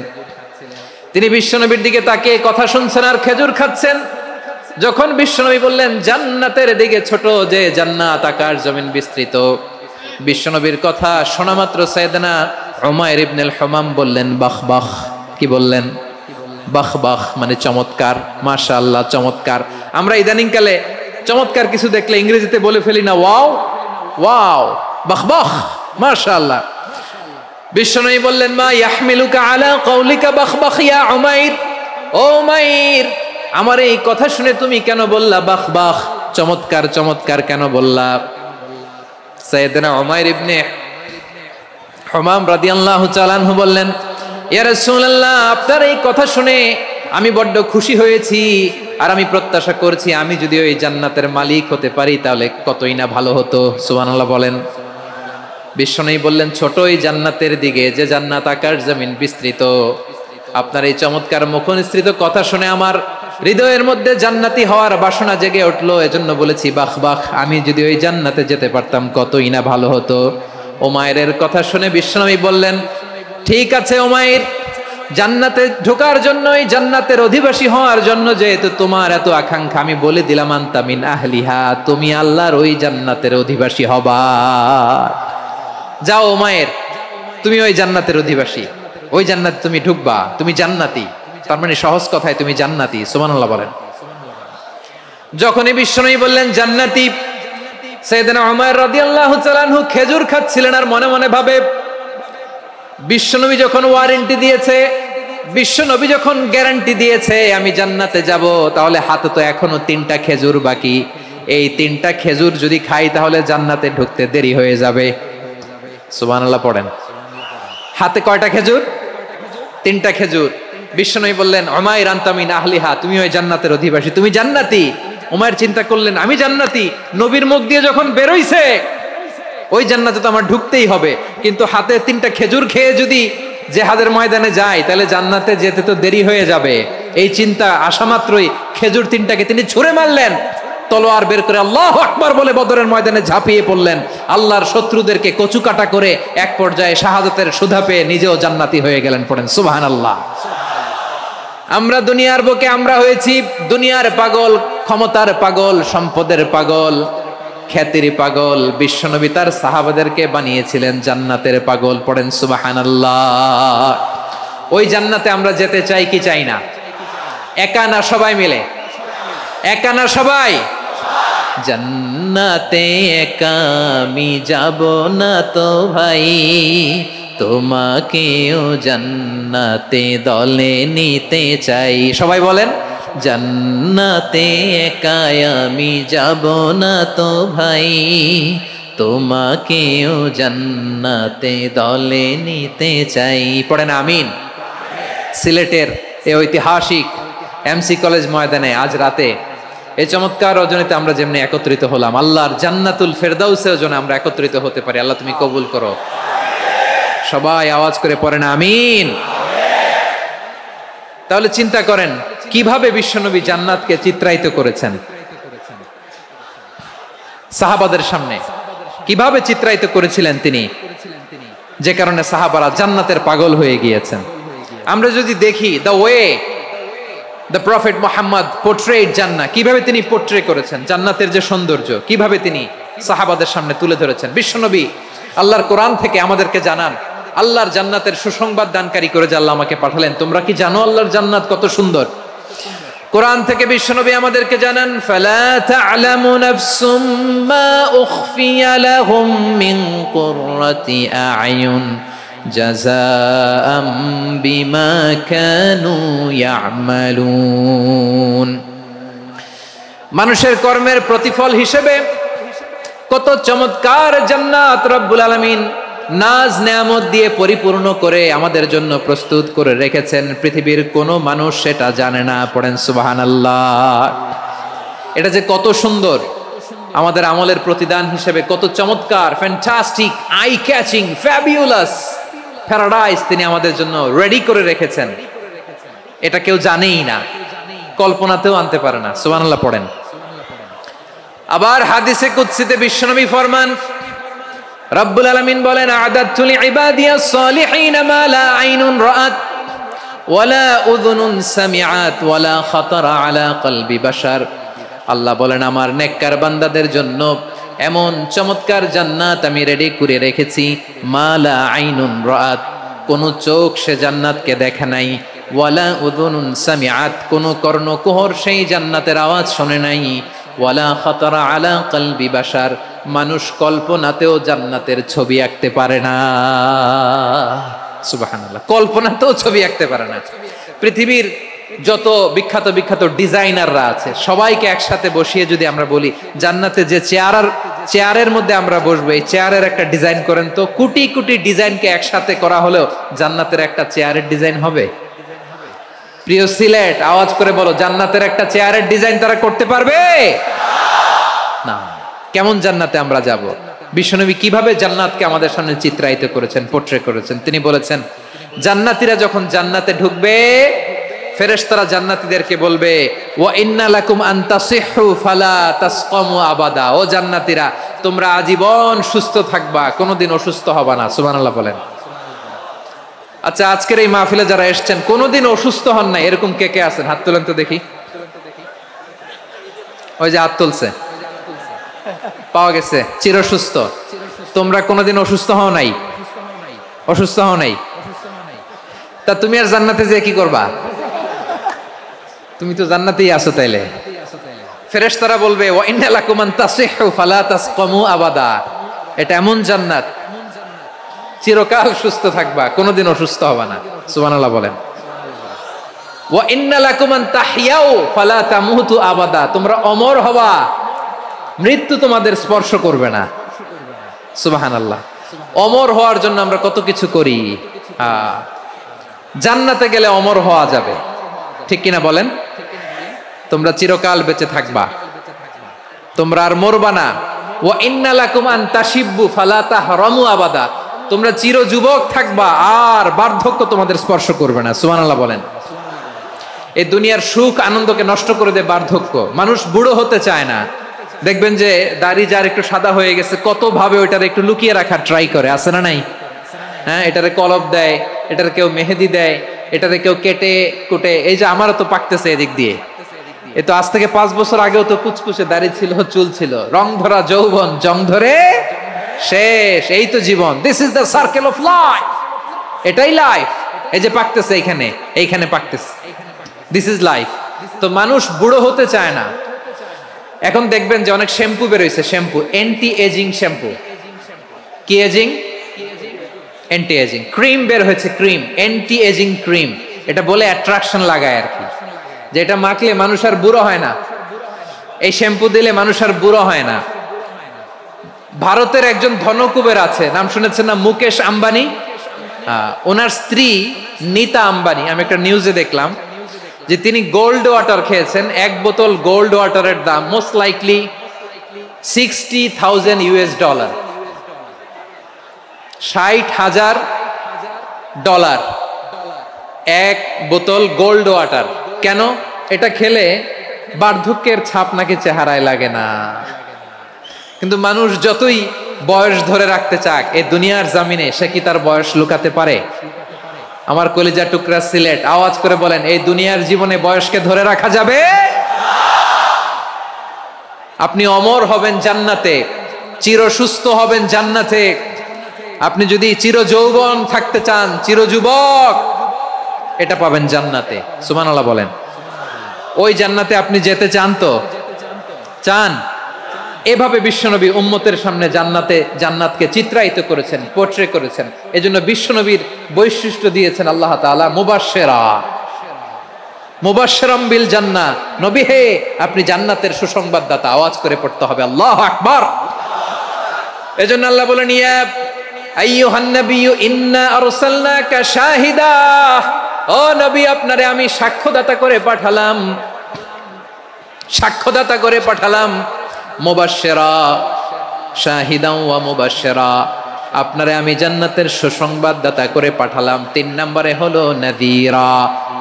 তিনি বিশ্বনবীর দিকে তাকিয়ে কথা শুনছেন আর খেজুর খাচ্ছেন। যখন বিশ্বনবী বললেন জান্নাতের দিকে ছোট, যে জান্নাত আকাশ জমিন বিস্তৃত, বিশ্বনবীর কথা শোনা মাত্র সাইয়েদনা উমাইর ইবনুল হুমাম বললেন বাহ বাহ। কি বললেন? বাহ বাহ মানে চমৎকার, মাশাআল্লাহ চমৎকার। আমরা ইদানিং কালে চমৎকার কিছু দেখলে ইংরেজিতে বলে ফেলি না ওয়াও, ওয়াও, বাহ বাহ, মাশাআল্লাহ। বিশ্বনবী বললেন মা ইয়াহমিলুকা আলা কওলিকা বাহ বাহ ইয়া উমাইর, ও উমাইর আমার এই কথা শুনে তুমি কেন বললা বাহ বাহ, চমৎকার চমৎকার কেন বললা? সাইয়েদনা উমাইর ইবনে হুমাম রাদিয়াল্লাহু তাআলা আনহু বললেন ইয়া রাসূলুল্লাহ আপনার এই কথা শুনে আমি বড্ড খুশি হয়েছি, আর আমি প্রত্যাশা করছি আমি যদি ওই জান্নাতের মালিক হতে পারি তাহলে কতই না ভালো হতো। সুবহানাল্লাহ বলেন। বিশ্বনবী বললেন ছোট এই জান্নাতের দিকে, যে জান্নাত আকাশ জমিন বিস্তৃত। আপনার এই চমৎকার মুখনিসৃত কথা শুনে আমার হৃদয়ের মধ্যে জান্নাতি হওয়ার বাসনা জেগে উঠলো, এজন্য বলেছি বাহ বাহ, আমি যদি ওই জান্নাতে যেতে পারতাম কতই না ভালো হতো। উমাইরের কথা শুনে বিশ্বনবী বললেন ঠিক আছে উমাইর, জান্নাতে ঢোকার জন্য, এই জান্নাতের অধিবাসী হওয়ার জন্য যেহেতু তোমার এত আকাঙ্ক্ষা, আমি বলে দিলাম আনতা মিন আহলিহা, তুমি আল্লাহর ওই জান্নাতের অধিবাসী হবা। যাও উমাইর, তুমি ওই জান্নাতের অধিবাসী, ওই জান্নাতে তুমি ঢুকবা, তুমি জান্নাতি। তার মানে সহজ কথায় তুমি জান্নাতি। সুবহানাল্লাহ বলেন। যখনই বিশ্বনবী বললেন জান্নাতি, সাইয়েদনা উমার রাদিয়াল্লাহু তাআলা আনহু খেজুর খাচ্ছিলেন আর মনে মনে ভাবে বিশ্বনবী যখন ওয়ারেন্টি দিয়েছে, বিশ্বনবী যখন গ্যারান্টি দিয়েছে আমি জান্নাতে যাব, তাহলে হাতে তো এখনো 3টা খেজুর বাকি। এই 3টা খেজুর যদি খাই তাহলে জান্নাতে ঢুকতে দেরি হয়ে যাবে। সুবহানাল্লাহ পড়েন। হাতে কয়টা খেজুর? 3টা খেজুর। বিশ্বনবী বললেন উমাইর আনতা মিন আহলিহা, তুমি ওই জান্নাতের অধিবাসী, তুমি জান্নাতি। উমাইর চিন্তা করলেন আমি জান্নাতি, নবীর মুখ দিয়ে যখন বেরোইছে ওই জান্নাতে তো আমার ঢুকতেই হবে, কিন্তু হাতে 3টা খেজুর খেয়ে যদি জিহাদের ময়দানে যায় তাহলে জান্নাতে যেতে তো দেরি হয়ে যাবে। এই চিন্তা আসা মাত্রই খেজুর 3টাকে তিনি ছুঁড়ে মারলেন, তলোয়ার বের করে আল্লাহু আকবার বলে বদরের ময়দানে ঝাঁপিয়ে পড়লেন। আল্লাহর শত্রুদেরকে কচুকাটা করে এক পর্যায়ে শাহাদাতের সুধা পেয়ে নিজেও জান্নাতি হয়ে গেলেন। পড়েন সুবহানাল্লাহ। আমরা দুনিয়ার বুকে আমরা হয়েছি দুনিয়ার পাগল, ক্ষমতার পাগল, সম্পদের পাগল, খ্যাতির পাগল। বিশ্বনবী তার সাহাবাদেরকে বানিয়েছিলেন জান্নাতের পাগল। পড়েন সুবহানাল্লাহ। ওই জান্নাতে আমরা যেতে চাই কি চাই না? একা না সবাই মিলে? একা না সবাই? জান্নাতে একা আমি যাব না তো ভাই, তোমাকেও জান্নাতে দলে নিতে চাই। সবাই বলেন জান্নাতে একা আমি যাব না তো ভাই, তোমাকেও জান্নাতে দলে নিতে চাই। পড়েন আমিন। সিলেটের এই ঐতিহাসিক এমসি কলেজ ময়দানে আজ রাতে এই চমৎকার রজনীতে আমরা যেমনি একত্রিত হলাম, আল্লাহর জান্নাতুল ফেরদাউসেও যেন আমরা একত্রিত হতে পারি। আল্লাহ তুমি কবুল করো। সবাই আওয়াজ করে পড়েন আমিন। তাহলে চিন্তা করেন কিভাবে বিশ্বনবী জান্নাতকে চিত্রায়িত করেছেন সাহাবাদের সামনে, কিভাবে চিত্রায়িত করেছিলেন তিনি, যে কারণে সাহাবারা জান্নাতের পাগল হয়ে গিয়েছেন। আমরা যদি দেখি the way the prophet Muhammad portrait জান্নাহ, কিভাবে তিনি পোর্ট্রে করেছেন জান্নাতের যে সৌন্দর্য, কিভাবে তিনি সাহাবাদের সামনে তুলে ধরেছেন। বিশ্বনবী আল্লাহর কোরআন থেকে আমাদেরকে জানান আল্লাহর জান্নাতের সুসংবাদ দানকারী করে যে আল্লাহ আমাকে পাঠালেন। তোমরা কি জানো আল্লাহর জান্নাত কত সুন্দর? কোরআন থেকে বিশ্বনবী আমাদেরকে জানান ফালা তা'লামু নাফসুম মা উখফিয়া লাহুম মিন কুররাতি আ'য়ুন জাযাআম বিমা কানু ইয়া'মালুন। মানুষের কর্মের প্রতিফল হিসেবে কত চমৎকার জান্নাত রব্বুল আলামিন নাজ নেয়ামত দিয়ে পরিপূর্ণ করে আমাদের জন্য প্রস্তুত করে রেখেছেন। পৃথিবীর কোনো মানুষ সেটা জানে না। পড়েন সুবহানাল্লাহ। এটা যে কত সুন্দর, আমাদের আমলের প্রতিদান হিসেবে কত চমৎকার, fantastic, eye catching, fabulous paradise তিনি আমাদের জন্য রেডি করে রেখেছেন। এটা কেউ জানেই না, কল্পনাতেও আনতে পারে না। সুবহানাল্লাহ পড়েন। আবার হাদিসে কুদসিতে বিশ্বনবী ফরমান, রব্বুল আলামিন বলেন আ'দাতু লিইবাদিয়াস সালিহিন মা লা আইনুন রাআত ওয়ালা উযুনুন সামিআত ওয়ালা খাতারা আলা কলবি বাশার। আল্লাহ বলেন আমার নেককার বান্দাদের জন্য এমন চমৎকার জান্নাত আমি রেডি করে রেখেছি, মা লা আইনুন রাআত, কোন চোখ সে জান্নাতকে দেখে নাই, ওয়ালা উযুনুন সামিআত, কোন কর্ণকুহর সেই জান্নাতের আওয়াজ শোনে নাই, ওয়ালা খাতারা আলা কলবি বাশার, মানুষ কল্পনাতেও জান্নাতের ছবি আঁকতে পারে না। সুবহানাল্লাহ, কল্পনাতেও ছবি আঁকতে পারে না। পৃথিবীর যত বিখ্যাত বিখ্যাত ডিজাইনাররা আছে সবাইকে একসাথে বসিয়ে যদি আমরা বলি জান্নাতে যে চেয়ারের মধ্যে আমরা বসবো, এই চেয়ারের একটা ডিজাইন করেন তো, কোটি কোটি ডিজাইনকে একসাথে করা হলেও জান্নাতের একটা চেয়ারের ডিজাইন হবে? প্রিয় সিলেট, আওয়াজ করে বলো, জান্নাতের একটা চেয়ারের ডিজাইন তারা করতে পারবে না। কেমন জান্নাতে আমরা যাব? বিশ্বনবী কিভাবে জান্নাতকে আমাদের সামনে চিত্রায়িত করেছেন, পোট্রে করেছেন? তিনি বলেছেন, জান্নাতীরা যখন জান্নাতে ঢুকবে, ফেরেশতারা জান্নাতীদেরকে বলবে, ওয়া ইন্না লাকুম আন তাসিহু ফালা তাসকামু আবাদা, ও জান্নাতীরা তোমরা আজীবন সুস্থ থাকবা, কোনোদিন অসুস্থ হবা না। সুবহানাল্লাহ বলেন। আচ্ছা, আজকের এই মাহফিলে যারা এসেছেন কোনোদিন অসুস্থ হন না, এরকম কে কে আছেন? হাত তোলেন তো দেখি। ওই যে হাত তুলছে, পাওয়া গেছে, চিরসুস্থ। তোমরা কোনোদিন অসুস্থ হও নাই? অসুস্থ হও নাই? তা তুমি আর জান্নাতে যে কি করবা? তুমি তো জান্নাতেই আছো তাইলে। ফেরেশতারা বলবে, ওয়া ইন্না লাকুম আন তাসিহু ফালা তাসকামু আবাদা, এটা এমন জান্নাত চিরকাল সুস্থ থাকবা, কোনোদিন অসুস্থ হবা না। সুবহানাল্লাহ বলেন। ওয়া ইন্না লাকুম আন তাহইয়াউ ফালা তামুতু আবাদা, তোমরা অমর হবা, মৃত্যু তোমাদের স্পর্শ করবে না। সুবহানাল্লাহ। অমর হওয়ার জন্য আমরা কত কিছু করি। জান্নাতে গেলে অমর হওয়া যাবে, ঠিক কিনা বলেন? তোমরা চিরকাল বেঁচে থাকবা, তোমরা আর মরবা না। ওয়া ইন্না লাকুম আন তাশিব্বু ফালা তাহরামু আবাদা, তোমরা চির যুবক থাকবা, আর বার্ধক্য তোমাদের স্পর্শ করবে না। সুবহানাল্লাহ বলেন। এই দুনিয়ার সুখ আনন্দকে নষ্ট করে দেয় বার্ধক্য। মানুষ বুড়ো হতে চায় না। দেখবেন যে দাড়ি যার একটু সাদা হয়ে গেছে, কত ভাবে ওইটার একটু লুকিয়ে রাখার ট্রাই করে, আছে না নাই? হ্যাঁ, এটারে কলপ দেয়, এটার কেউ মেহেদি দেয়, এটারে কেউ কেটে কুটে। এই যে আমারও তো পাকতেছে এদিক দিয়ে, এ তো আজ থেকে 5 বছর আগেও তো কুচকুচে দাড়ি ছিল, চুল ছিল, রং ধরা যৌবন, জং ধরে শেষ। এই তো জীবন। This is the circle of life, এটাই লাইফ। এই যে পাকতেছে এইখানে পাকতেছে, দিস ইজ লাইফ। তো মানুষ বুড়ো হতে চায় না। এখন দেখবেন যে অনেক শ্যাম্পু বেরোইছে, শ্যাম্পু অ্যান্টি এজিং শ্যাম্পু। কি এজিং? Anti ageing. ক্রিম বের হয়েছে, ক্রিম, অ্যান্টি এজিং ক্রিম। এটা বলে অ্যাট্রাকশন লাগায় আর কি, যে এটা মাখলে মানুষ আর বুড়ো হয় না, এই শ্যাম্পু দিলে মানুষ আর বুড়ো হয় না। ভারতের একজন ধনকুবের আছে, নাম শুনেছেন না? মুকেশ আম্বানি। ওনার স্ত্রী নীতা আম্বানি, আমি একটা নিউজে দেখলাম যে তিনি গোল্ড ওয়াটার খেয়েছেন। এক বোতল গোল্ড ওয়াটারের দাম মোস্ট লাইকলি $60,000, $60,000 এক বোতল গোল্ড ওয়াটার। কেন? এটা খেলে বার্ধক্যের ছাপ নাকি চেহারায় লাগে না। কিন্তু মানুষ যতই বয়স ধরে রাখতে চাক এই দুনিয়ার জামিনে, সে কি তার বয়স লুকাতে পারে? আমার কলিজা টুকরা সিলেট, আওয়াজ করে বলেন, এই দুনিয়ার জীবনে বয়সকে ধরে রাখা যাবে? আপনি অমর হবেন জান্নাতে, চির সুস্থ হবেন জান্নাতে। আপনি যদি চির যৌবন থাকতে চান, চির যুবক, এটা পাবেন জান্নাতে। সুবহানাল্লাহ বলেন। ওই জান্নাতে আপনি যেতে চান তো? চান? এভাবে বিশ্বনবী উম্মতের সামনে জান্নাতকে চিত্রায়িত করেছেন, পোট্রে করেছেন। এজন্য বিশ্বনবীর বৈশিষ্ট্য দিয়েছেন আল্লাহ তাআলা মুবাশশিরাম বিল জান্নাহ। নবী হে, আপনি জান্নাতের সুসংবাদদাতা। আওয়াজ করে পড়তে হবে আল্লাহু আকবার। এজন্য আল্লাহ বলেন, ইয়া আইয়ুহান নাবিয়্যু ইন্না আরসালনাকা শাহিদা, ও নবী আপনারে আমি সাক্ষ্যদাতা করে পাঠালাম, সাক্ষ্যদাতা করে পাঠালাম। মুবাশশিরা শাহিদান ওয়া মুবাশশিরা, আপনারে আমি জান্নাতের সুসংবাদদাতা করে পাঠালাম। 3 নম্বরে হলো নাযীরা,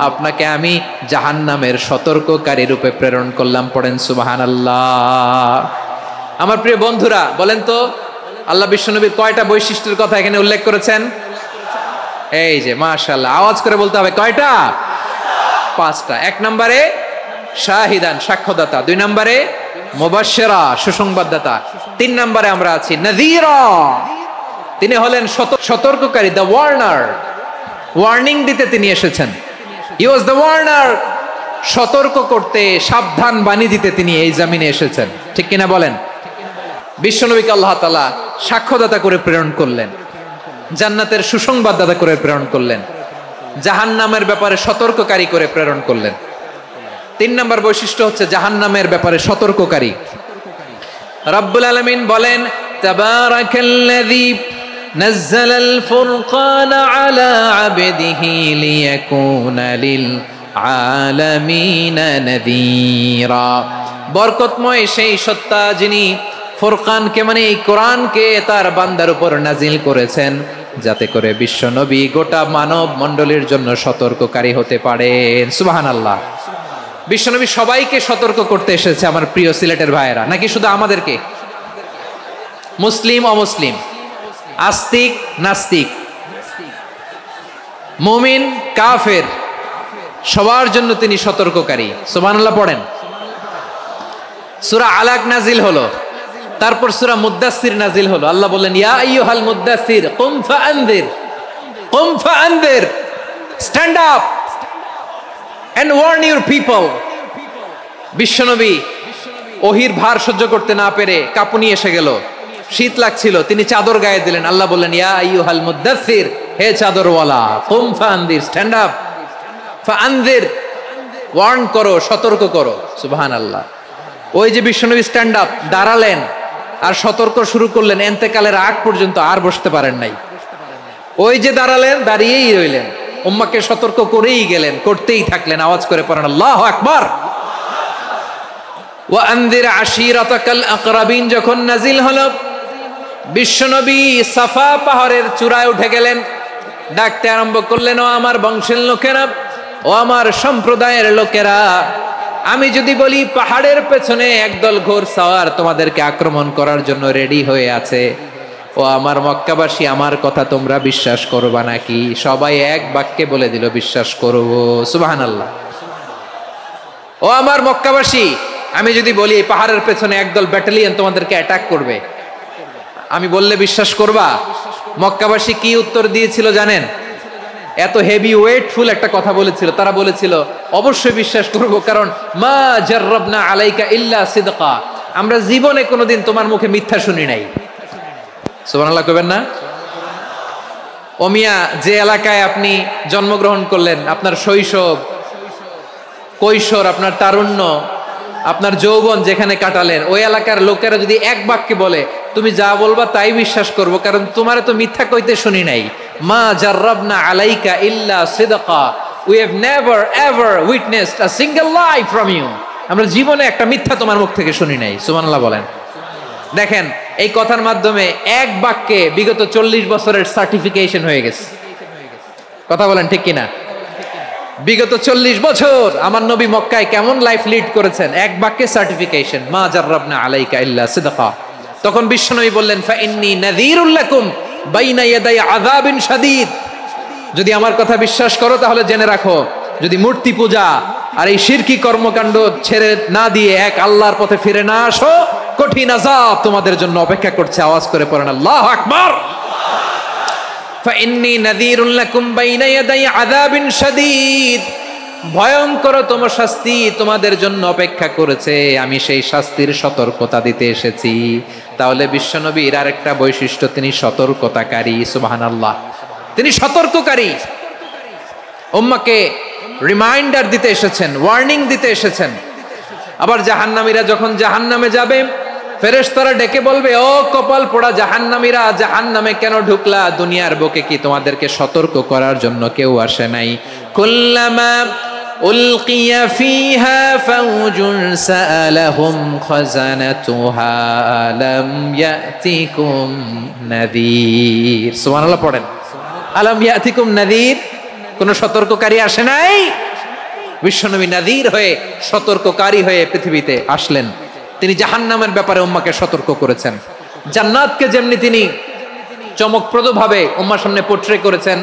আপনাকে আমি জাহান্নামের সতর্ককারী রূপে প্রেরণ করলাম। পড়েন সুবহানাল্লাহ। আমার প্রিয় বন্ধুরা, বলেন তো আল্লাহ বিশ্বনবীর কয়টা বৈশিষ্ট্যের কথা এখানে উল্লেখ করেছেন? এই যে মাশাআল্লাহ, আওয়াজ করে বলতে হবে, কয়টা? 5টা। 1 নম্বরে শাহিদান, সাক্ষ্যদাতা। 2 নম্বরে মুবাশশিরা, সুসংবাদদাতা। 3 নম্বরে আমরা আছি নাযীরা, তিনি হলেন সতর্ককারী, দ্য ওয়ার্নার। ওয়ার্নিং দিতে তিনি এসেছেন। হি ওয়াজ দ্য ওয়ার্নার, সতর্ক করতে, সাবধান বাণী দিতে তিনি এই জমিনে এসেছেন। ঠিক কিনা বলেন? বিশ্বনবীকে আল্লাহ তাআলা সাক্ষ্যদাতা করে প্রেরণ করলেন, জান্নাতের সুসংবাদদাতা করে প্রেরণ করলেন, জাহান্নামের ব্যাপারে সতর্ককারী করে প্রেরণ করলেন। 3 নম্বর বৈশিষ্ট্য হচ্ছে জাহান্নামের ব্যাপারে সতর্ককারী। রব্বুল আলামিন বলেন, তাবারাকাল্লাযী নাযালাল ফুরকানা আলা আবদিহি লিয়াকুনা লিল আলামিনা নাযীরা। বরকতময় সেই সত্তা যিনি ফুরকানকে মানে এই কোরআনকে তার বান্দার উপর নাজিল করেছেন, যাতে করে বিশ্ব নবী গোটা মানব মণ্ডলীর জন্য সতর্ককারী হতে পারেন। সুবহানাল্লাহ। বিশ্বনবী সবাইকে সতর্ক করতে এসেছে আমার প্রিয় সিলেটের ভাইয়েরা, নাকি শুধু আমাদেরকে? মুসলিম অমুসলিম, আস্তিক নাস্তিক, মুমিন কাফের, সবার জন্য তিনি সতর্ককারী। সুবহানাল্লাহ পড়েন। সূরা আলাক নাজিল হলো, তারপর সূরা মুদ্দাসসির নাজিল হলো। আল্লাহ বললেন, ইয়া আইয়ুহাল মুদ্দাসসির কুম ফাআনযির, কুম ফাআনযির, stand up and warn your people. বিশ্বনবী ওহির ভার সহ্য করতে না পেরে কাঁপুনি এসে গেল, শীত লাগছিল, তিনি চাদর গায়ে দিলেন। আল্লাহ বললেন, ইয়া আইয়ুহাল মুদ্দাসসির, হে চাদরওয়ালা, কুম ফাআনযির, স্ট্যান্ড আপ, ফাআনযির, ওয়ার্ন করো, সতর্ক করো। সুবহানাল্লাহ। ওই যে বিশ্বনবী স্ট্যান্ড আপ, দাঁড়ালেন আর সতর্ক শুরু করলেন, এন্তেকালের আগ পর্যন্ত আর বসতে পারেন নাই। ওই যে দাঁড়ালেন, দাঁড়িয়েই রইলেন, উম্মাকে সতর্ক করেই গেলেন, করতেই থাকলেন। আওয়াজ করে পড়েন আল্লাহু আকবার। ওয়া আনযির আশীরাতাকাল আকরাবিন যখন নাজিল হলো, বিশ্বনবী সাফা পাহাড়ের চূড়ায় উঠে গেলেন, ডাকতে আরম্ভ করলেন, ও আমার বংশের লোকেরা, ও আমার সম্প্রদায়ের লোকেরা, আমি যদি বলি পাহাড়ের পেছনে একদল ঘোড়সাওয়ার তোমাদেরকে আক্রমণ করার জন্য রেডি হয়ে আছে, ও আমার মক্কাবাসী, আমার কথা তোমরা বিশ্বাস করবা নাকি? সবাই এক বাক্যে বলে দিল, বিশ্বাস করব। সুবহানাল্লাহ। ও আমার মক্কাবাসী, আমি যদি বলি এই পাহাড়ের পেছনে একদল ব্যাটালিয়ন তোমাদেরকে অ্যাটাক করবে, আমি বললে বিশ্বাস করবা? মক্কাবাসী কি উত্তর দিয়েছিল জানেন? এত হেভি ওয়েটফুল একটা কথা বলেছিল। তারা বলেছিল, অবশ্যই বিশ্বাস করব, কারণ মা জাররাবনা আলাইকা ইল্লা সিদকা, আমরা জীবনে কোনোদিন তোমার মুখে মিথ্যা শুনি নাই। সুবহানাল্লাহ কইবেন না? ও মিয়া, যে এলাকায় আপনি জন্মগ্রহণ করলেন, আপনার শৈশব, কৈশোর, আপনার তারুণ্য, আপনার যৌবন যেখানে কাটালেন, ওই এলাকার লোকেরা যদি এক বাক্যে বলে তুমি যা বলবা তাই বিশ্বাস করব, কারণ তোমারে তো মিথ্যা কইতে শুনি নাই। মা জাররাবনা আলাইকা ইল্লা সিদকা, we have never ever witnessed a single lie from you, আমরা জীবনে একটা মিথ্যা তোমার মুখ থেকে শুনি নাই। সুবহানাল্লাহ বলেন। দেখেন, এই কথার মাধ্যমে এক বাক্যে বিগত 40 বছরের সার্টিফিকেশন হয়ে গেছে। কথা বলেন ঠিক কিনা? বিগত 40 বছর আমার নবী মক্কায় কেমন লাইফ লিড করেছেন, এক বাক্যে সার্টিফিকেশন, মা জাররাবনা আলাইকা ইল্লা সিদকা। তখন বিশ্বনবী বললেন, ফাইন্নী নাযীরুল লাকুম বাইনা ইয়াদাই আযাবিন শাদীদ, যদি আমার কথা বিশ্বাস করো তাহলে জেনে রাখো, যদি মূর্তি পূজা আর এই শিরকি কর্মকাণ্ড ছেড়ে না দিয়ে এক আল্লাহর পথে ফিরে না আসো, কঠিন আযাব তোমাদের জন্য অপেক্ষা করছে। আওয়াজ করে পড়েন আল্লাহু আকবার। ফাইন্নী নাযীরুল লাকুম বাইনা ইয়াদাই আযাবিন শাদীদ, ভয়ঙ্কর তোমার শাস্তি তোমাদের জন্য অপেক্ষা করেছে, আমি সেই শাস্তির সতর্কতা দিতে এসেছি। তাহলে বিশ্বনবীর আরেকটা বৈশিষ্ট্য, তিনি সতর্কতাকারী। সুবহানাল্লাহ। তিনি সতর্ককারী, উম্মাকে রিমাইন্ডার দিতে এসেছেন, ওয়ার্নিং দিতে এসেছেন। আবার জাহান্নামীরা যখন জাহান্নামে যাবে, ফেরেশতারা ডেকে বলবে, ও কপাল পোড়া জাহান্নামীরা, জাহান্নামে কেন ঢুকলা? দুনিয়ার বুকে কি তোমাদেরকে সতর্ক করার জন্য কেউ আসে নাই? কুল্লামা উলকিয়া ফিহা ফাউজুন সাআলাহুম খাযানাতুহা আলাম ইয়াতিকুম নাযীর। সুবহানাল্লাহ পড়েন। আলাম ইয়াতিকুম নাযীর, কোন সতর্ককারী আসে নাই? বিশ্বনবী নাযীর হয়ে, সতর্ককারী হয়ে পৃথিবীতে আসলেন। তিনি জাহান্নামের ব্যাপারে উম্মাকে সতর্ক করেছেন। জান্নাতকে যেমনি তিনি চমকপ্রদভাবে উম্মার সামনে পোট্রে করেছেন,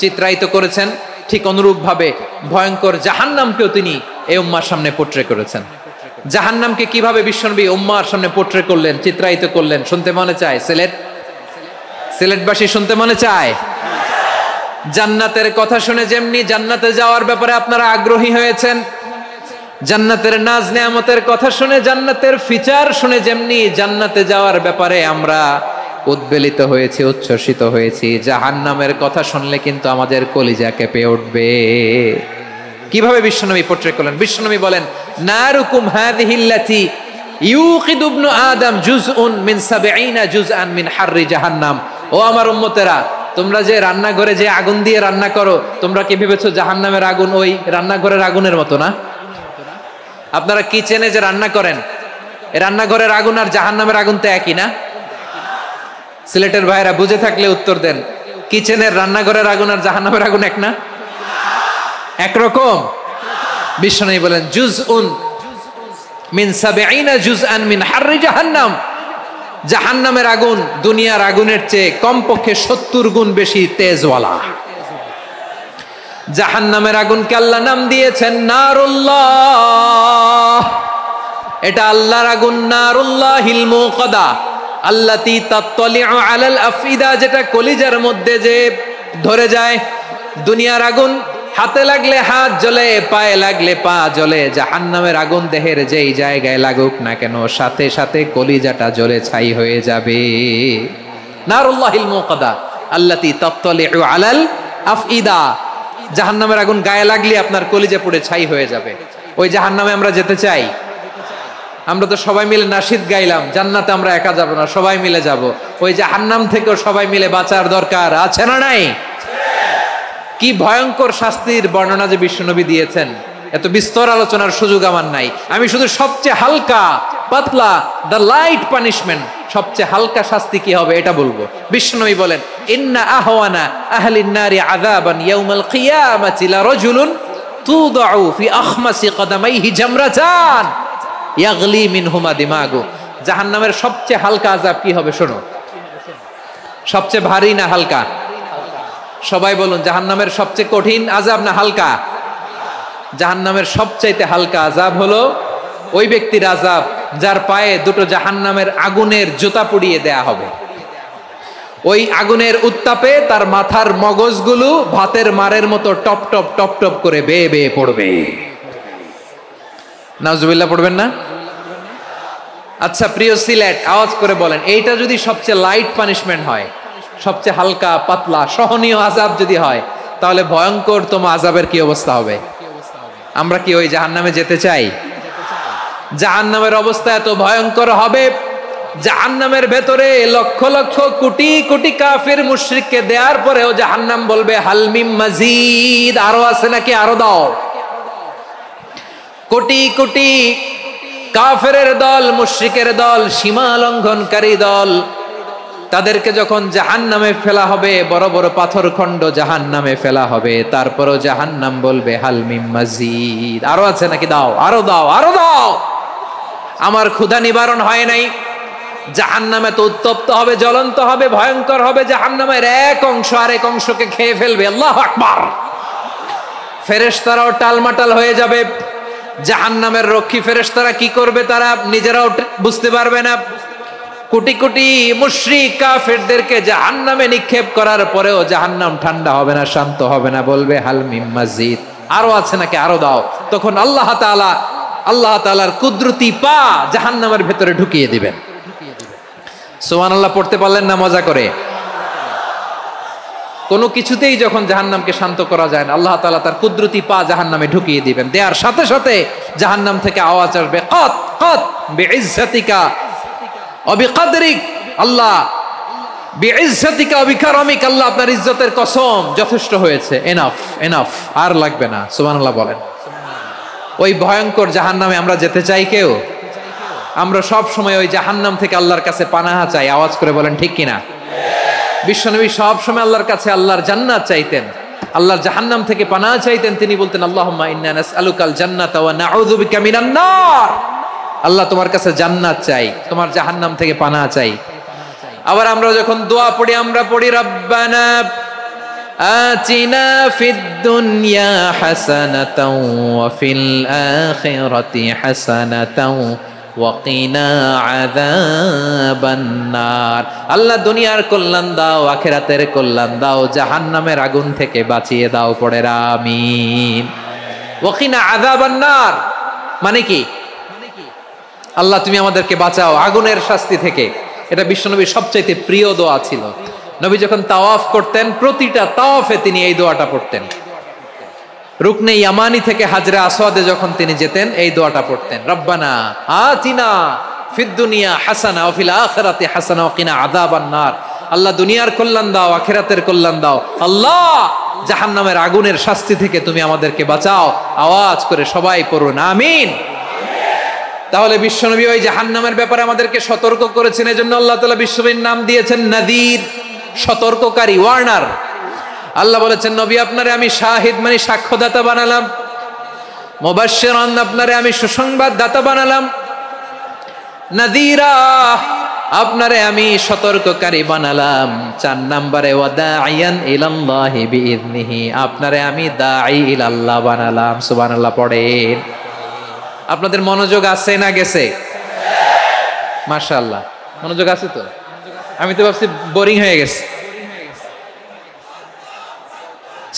চিত্রায়িত করেছেন, ঠিক অনুরূপভাবে ভয়ঙ্কর জাহান্নামকেও তিনি এই উম্মার সামনে পোট্রে করেছেন। জাহান্নামকে কিভাবে বিশ্বনবী উম্মার সামনে পোট্রে করলেন, চিত্রায়িত করলেন, শুনতে মনে চায়? সিলেটবাসী শুনতে মনে চায়? জান্নাতের কথা শুনে যেমনি জান্নাতে যাওয়ার ব্যাপারে আপনারা আগ্রহী হয়েছেন, জান্নাতের নাজ নেয়ামতের কথা শুনে জান্নাতের ফিচার শুনে যেমনি জান্নাতে যাওয়ার ব্যাপারে আমরা উদ্বেলিত হয়েছি, উচ্ছ্বসিত হয়েছি, জাহান্নামের কথা শুনলে কিন্তু আমাদের কলিজা কেঁপে উঠবে। কিভাবে বিশ্বনবী পোট্রে করলেন? বিশ্বনবী বলেন, নারুকুম হাযিহিল্লাতী ইউকিদু ইবনু আদম জুজউন মিন ৭০ জুজআন মিন হাররি জাহান্নাম। ও আমার উম্মতেরা, তোমরা যে রান্নাঘরে যে আগুন দিয়ে রান্না করো, তোমরা কি ভেবেছো জাহান্নামের আগুন ওই রান্নাঘরের আগুনের মতো না? আপনারা কিচেনে যে রান্না করেন, এই রান্নাঘরের আগুন আর জাহান্নামের আগুন তো একই না? সিলেটের ভাইরা বুঝে থাকলে উত্তর দেন, কিচেনের রান্নাঘরের আগুন আর জাহান্নামের আগুন এক না? একরকম? বিশ্বনবী বলেন, জুজউন মিন ৭০ জুজআন মিন হাররি জাহান্নাম। জাহান্নামের আগুন দুনিয়ার আগুনের চেয়ে কমপক্ষে ৭০ গুণ বেশি তেজওয়ালা। জাহান্নামের আগুনকে আল্লাহ নাম দিয়েছেন নারুল্লাহ। এটা আল্লাহর আগুন, নারুল্লাহিল মুকাদা আল্লাতী তাত্তালিউ আলাল আফইদা, যেটা কলিজার মধ্যে যে ধরে যায়। দুনিয়ার আগুন হাতে লাগলে হাত জ্বলে, পায়ে লাগলে পা জ্বলে। জাহান্নামের আগুন দেহের যেই জায়গায় লাগুক না কেন, সাথে সাথে কলিজাটা জ্বলে ছাই হয়ে যাবে। নারুল্লাহিল মুকাদা আল্লাতী তাত্তালিউ আলাল আফইদা। জাহান্নামের আগুন গায়ে লাগলে আপনার কলিজা পুড়ে ছাই হয়ে যাবে। ওই জাহান্নামে আমরা যেতে চাই? আমরা তো সবাই মিলে নাশিদ গাইলাম, জান্নাতে আমরা একা যাব না, সবাই মিলে যাব। ওই জাহান্নাম থেকেও সবাই মিলে বাঁচার দরকার আছে না নাই? কি ভয়ঙ্কর শাস্তির বর্ণনা যে বিশ্বনবী দিয়েছেন, এত বিস্তর আলোচনার সুযোগ আমার নাই। আমি শুধু সবচেয়ে হালকা পাতলা, দ্য লাইট পানিশমেন্ট, সবচেয়ে হালকা শাস্তি কি হবে এটা বলবো। বিশ্বনবী বলেন, ইন্না আহওয়ানা আহলিন নারি আযাবান ইয়াউমাল কিয়ামাতি লারাজুলুন তুদাউ ফি আখমাসি কদামাইহি জামরাতান ইয়াগলি মিনহুমা দিমাগু। জাহান্নামের সবচেয়ে হালকা আযাব কি হবে শোনো। সবচেয়ে ভারী না হালকা? সবাই বলুন, জাহান্নামের সবচেয়ে কঠিন আযাব না হালকা? জাহান্নামের সবচাইতে হালকা আযাব হলো ওই ব্যক্তির আযাব যার পায়ে দুটো জাহান্নামের আগুনের জুতা পুড়িয়ে দেয়া হবে। ওই আগুনের উত্তাপে তার মাথার মগজগুলো ভাতের মারের মতো টপ টপ টপ টপ করে বেয়ে বেয়ে পড়বে। নাউজুবিল্লাহ পড়বেন না? আচ্ছা প্রিয় সিলেট, আওয়াজ করে বলেন, এইটা যদি সবচেয়ে লাইট পানিশমেন্ট হয়, সবচেয়ে হালকা পাতলা সহনীয় আযাব যদি হয়, তাহলে ভয়ঙ্করতম আযাবের কি অবস্থা হবে? আমরা কি ওই জাহান্নামে যেতে চাই? জাহান্নামের অবস্থা এত ভয়ঙ্কর হবে, জাহান্নামের ভেতরে লক্ষ লক্ষ কোটি কোটি কাফির মুশরিককে দেওয়ার পরেও জাহান্নাম বলবে হাল মিম মাজিদ, আরো আছে নাকি, আরো দাও। কোটি কোটি কাফেরের দল, মুশরিকের দল, সীমা লঙ্ঘনকারী দল, তাদেরকে যখন জাহান্নামে ফেলা হবে, বড় বড় পাথর খণ্ড জাহান্নামে ফেলা হবে, তারপরও জাহান্নাম বলবে হাল মিম মাজিদ, আরো আছে নাকি, দাও, আরো দাও, আরো দাও। আমার ক্ষুধা নিবারণ হয় নাই। জাহান্নামে তো উত্তপ্ত হবে, জ্বলন্ত হবে, ভয়ঙ্কর হবে। জাহান্নামের এক অংশ আরেক অংশকে খেয়ে ফেলবে। আল্লাহু আকবার। ফেরেশতারাও টালমাটাল হয়ে যাবে। জাহান্নামের রক্ষী ফেরেশতারা কি করবে তারা নিজেরাও বুঝতে পারবে না। কোটি কোটি মুশরিক কাফেরদেরকে জাহান্নামে নিক্ষেপ করার পরেও জাহান্নাম ঠান্ডা হবে না, শান্ত হবে না, বলবে হাল মিম মাজিদ, আরো আছে নাকি, আরো দাও। তখন আল্লাহ তাআলার কুদরতি পা জাহান্নামের ভেতরে ঢুকিয়ে দিবেন। সুবহানাল্লাহ পড়তে পারলেন না মজা করে? কোনো কিছুতেই যখন জাহান্নামকে শান্ত করা যায় না, আল্লাহ তাআলা তার কুদরতি পা জাহান্নামে ঢুকিয়ে দিবেন। দেওয়ার সাথে সাথে জাহান্নাম থেকে আওয়াজ আসবে, কত কত বিইজ্জাতিকা ওয়া বিকদরিক, আল্লাহ বিইজ্জাতিকা ওয়া বিকারমিক, আল্লাহ আপনার ইজ্জতের কসম, যথেষ্ট হয়েছে, এনাফ এনাফ, আর লাগবে না। সুবহানাল্লাহ বলেন। ওই ভয়ঙ্কর জাহান্নামে আমরা যেতে চাই কেউ? আমরা সব সময় ওই জাহান্নাম থেকে আল্লাহর কাছে পানাহা চাই। আওয়াজ করে বলেন ঠিক কিনা? বিশ্বনবী সব সময় আল্লাহর কাছে আল্লাহর জান্নাত চাইতেন, আল্লাহর জাহান্নাম থেকে পানাহা চাইতেন। তিনি বলতেন আল্লাহুম্মা ইন্না নাসআলুকাল জান্নাতা ওয়া নাউযু বিকা মিনান নার। আল্লাহ তোমার কাছে জান্নাত চাই, তোমার জাহান্নাম থেকে পানাহা চাই। আবার আমরা যখন দোয়া পড়ি, আমরা পড়ি রব্বানা আতিনা ফিদ দুনিয়া হাসানাতাও ওয়া ফিল আখিরাতি হাসানাতাও ওয়াকিনা আযাবান নার। আল্লাহ দুনিয়ার কল্যাণ দাও, আখিরাতের কল্যাণ দাও, জাহান্নামের আগুন থেকে বাঁচিয়ে দাও। পড়ে আমিন। ওয়াকিনা আযাবান নার মানে কি? আল্লাহ তুমি আমাদেরকে বাঁচাও আগুনের শাস্তি থেকে। এটা বিশ্বনবীর সবচাইতে প্রিয় দোয়া ছিল। নবী যখন তাওয়াফ করতেন, প্রতিটা তাওয়াফে তিনি এই দোয়াটা পড়তেন। রুকনে ইয়ামানি থেকে হাজরে আসওয়াদে যখন তিনি যেতেন, এই দোয়াটা পড়তেন, রব্বানা আতিনা ফিদ দুনিয়া হাসানা ওয়া ফিল আখিরাতি হাসানা ওয়া কিনা আযাবান নার। আল্লাহ দুনিয়ার কল্যাণ দাও, আখিরাতের কল্যাণ দাও। আল্লাহ জাহান্নামের আগুনের শাস্তি থেকে তুমি আমাদেরকে বাঁচাও। আওয়াজ করে সবাই পড়ুন আমিন। তাহলে বিশ্বনবী ওই জাহান্নামের ব্যাপারে আমাদেরকে সতর্ক করেছেন। এজন্য আল্লাহ তাআলা বিশ্বনবীর নাম দিয়েছেন নাযীর, সতর্ককারী, ওয়ার্নার। আল্লাহ বলেছেন নবী আপনারে আমি শাহিদ মানে সাক্ষ্যদাতা বানালাম, মুবাশশিরান আপনারে আমি সুসংবাদ দাতা বানালাম, নাযীরা আপনারে আমি সতর্ককারী বানালাম। 4 নম্বরে ওয়াদাইয়ান ইলাল্লাহি বিইذনিহি আপনারে আমি দাঈ ইলাল্লাহ বানালাম। সুবহানাল্লাহ পড়েন। আপনাদের মনোযোগ আছে না গেছে? মাশাআল্লাহ মনোযোগ আছে তো। আমি তো ভাবছি বোরিং হয়ে গেছে।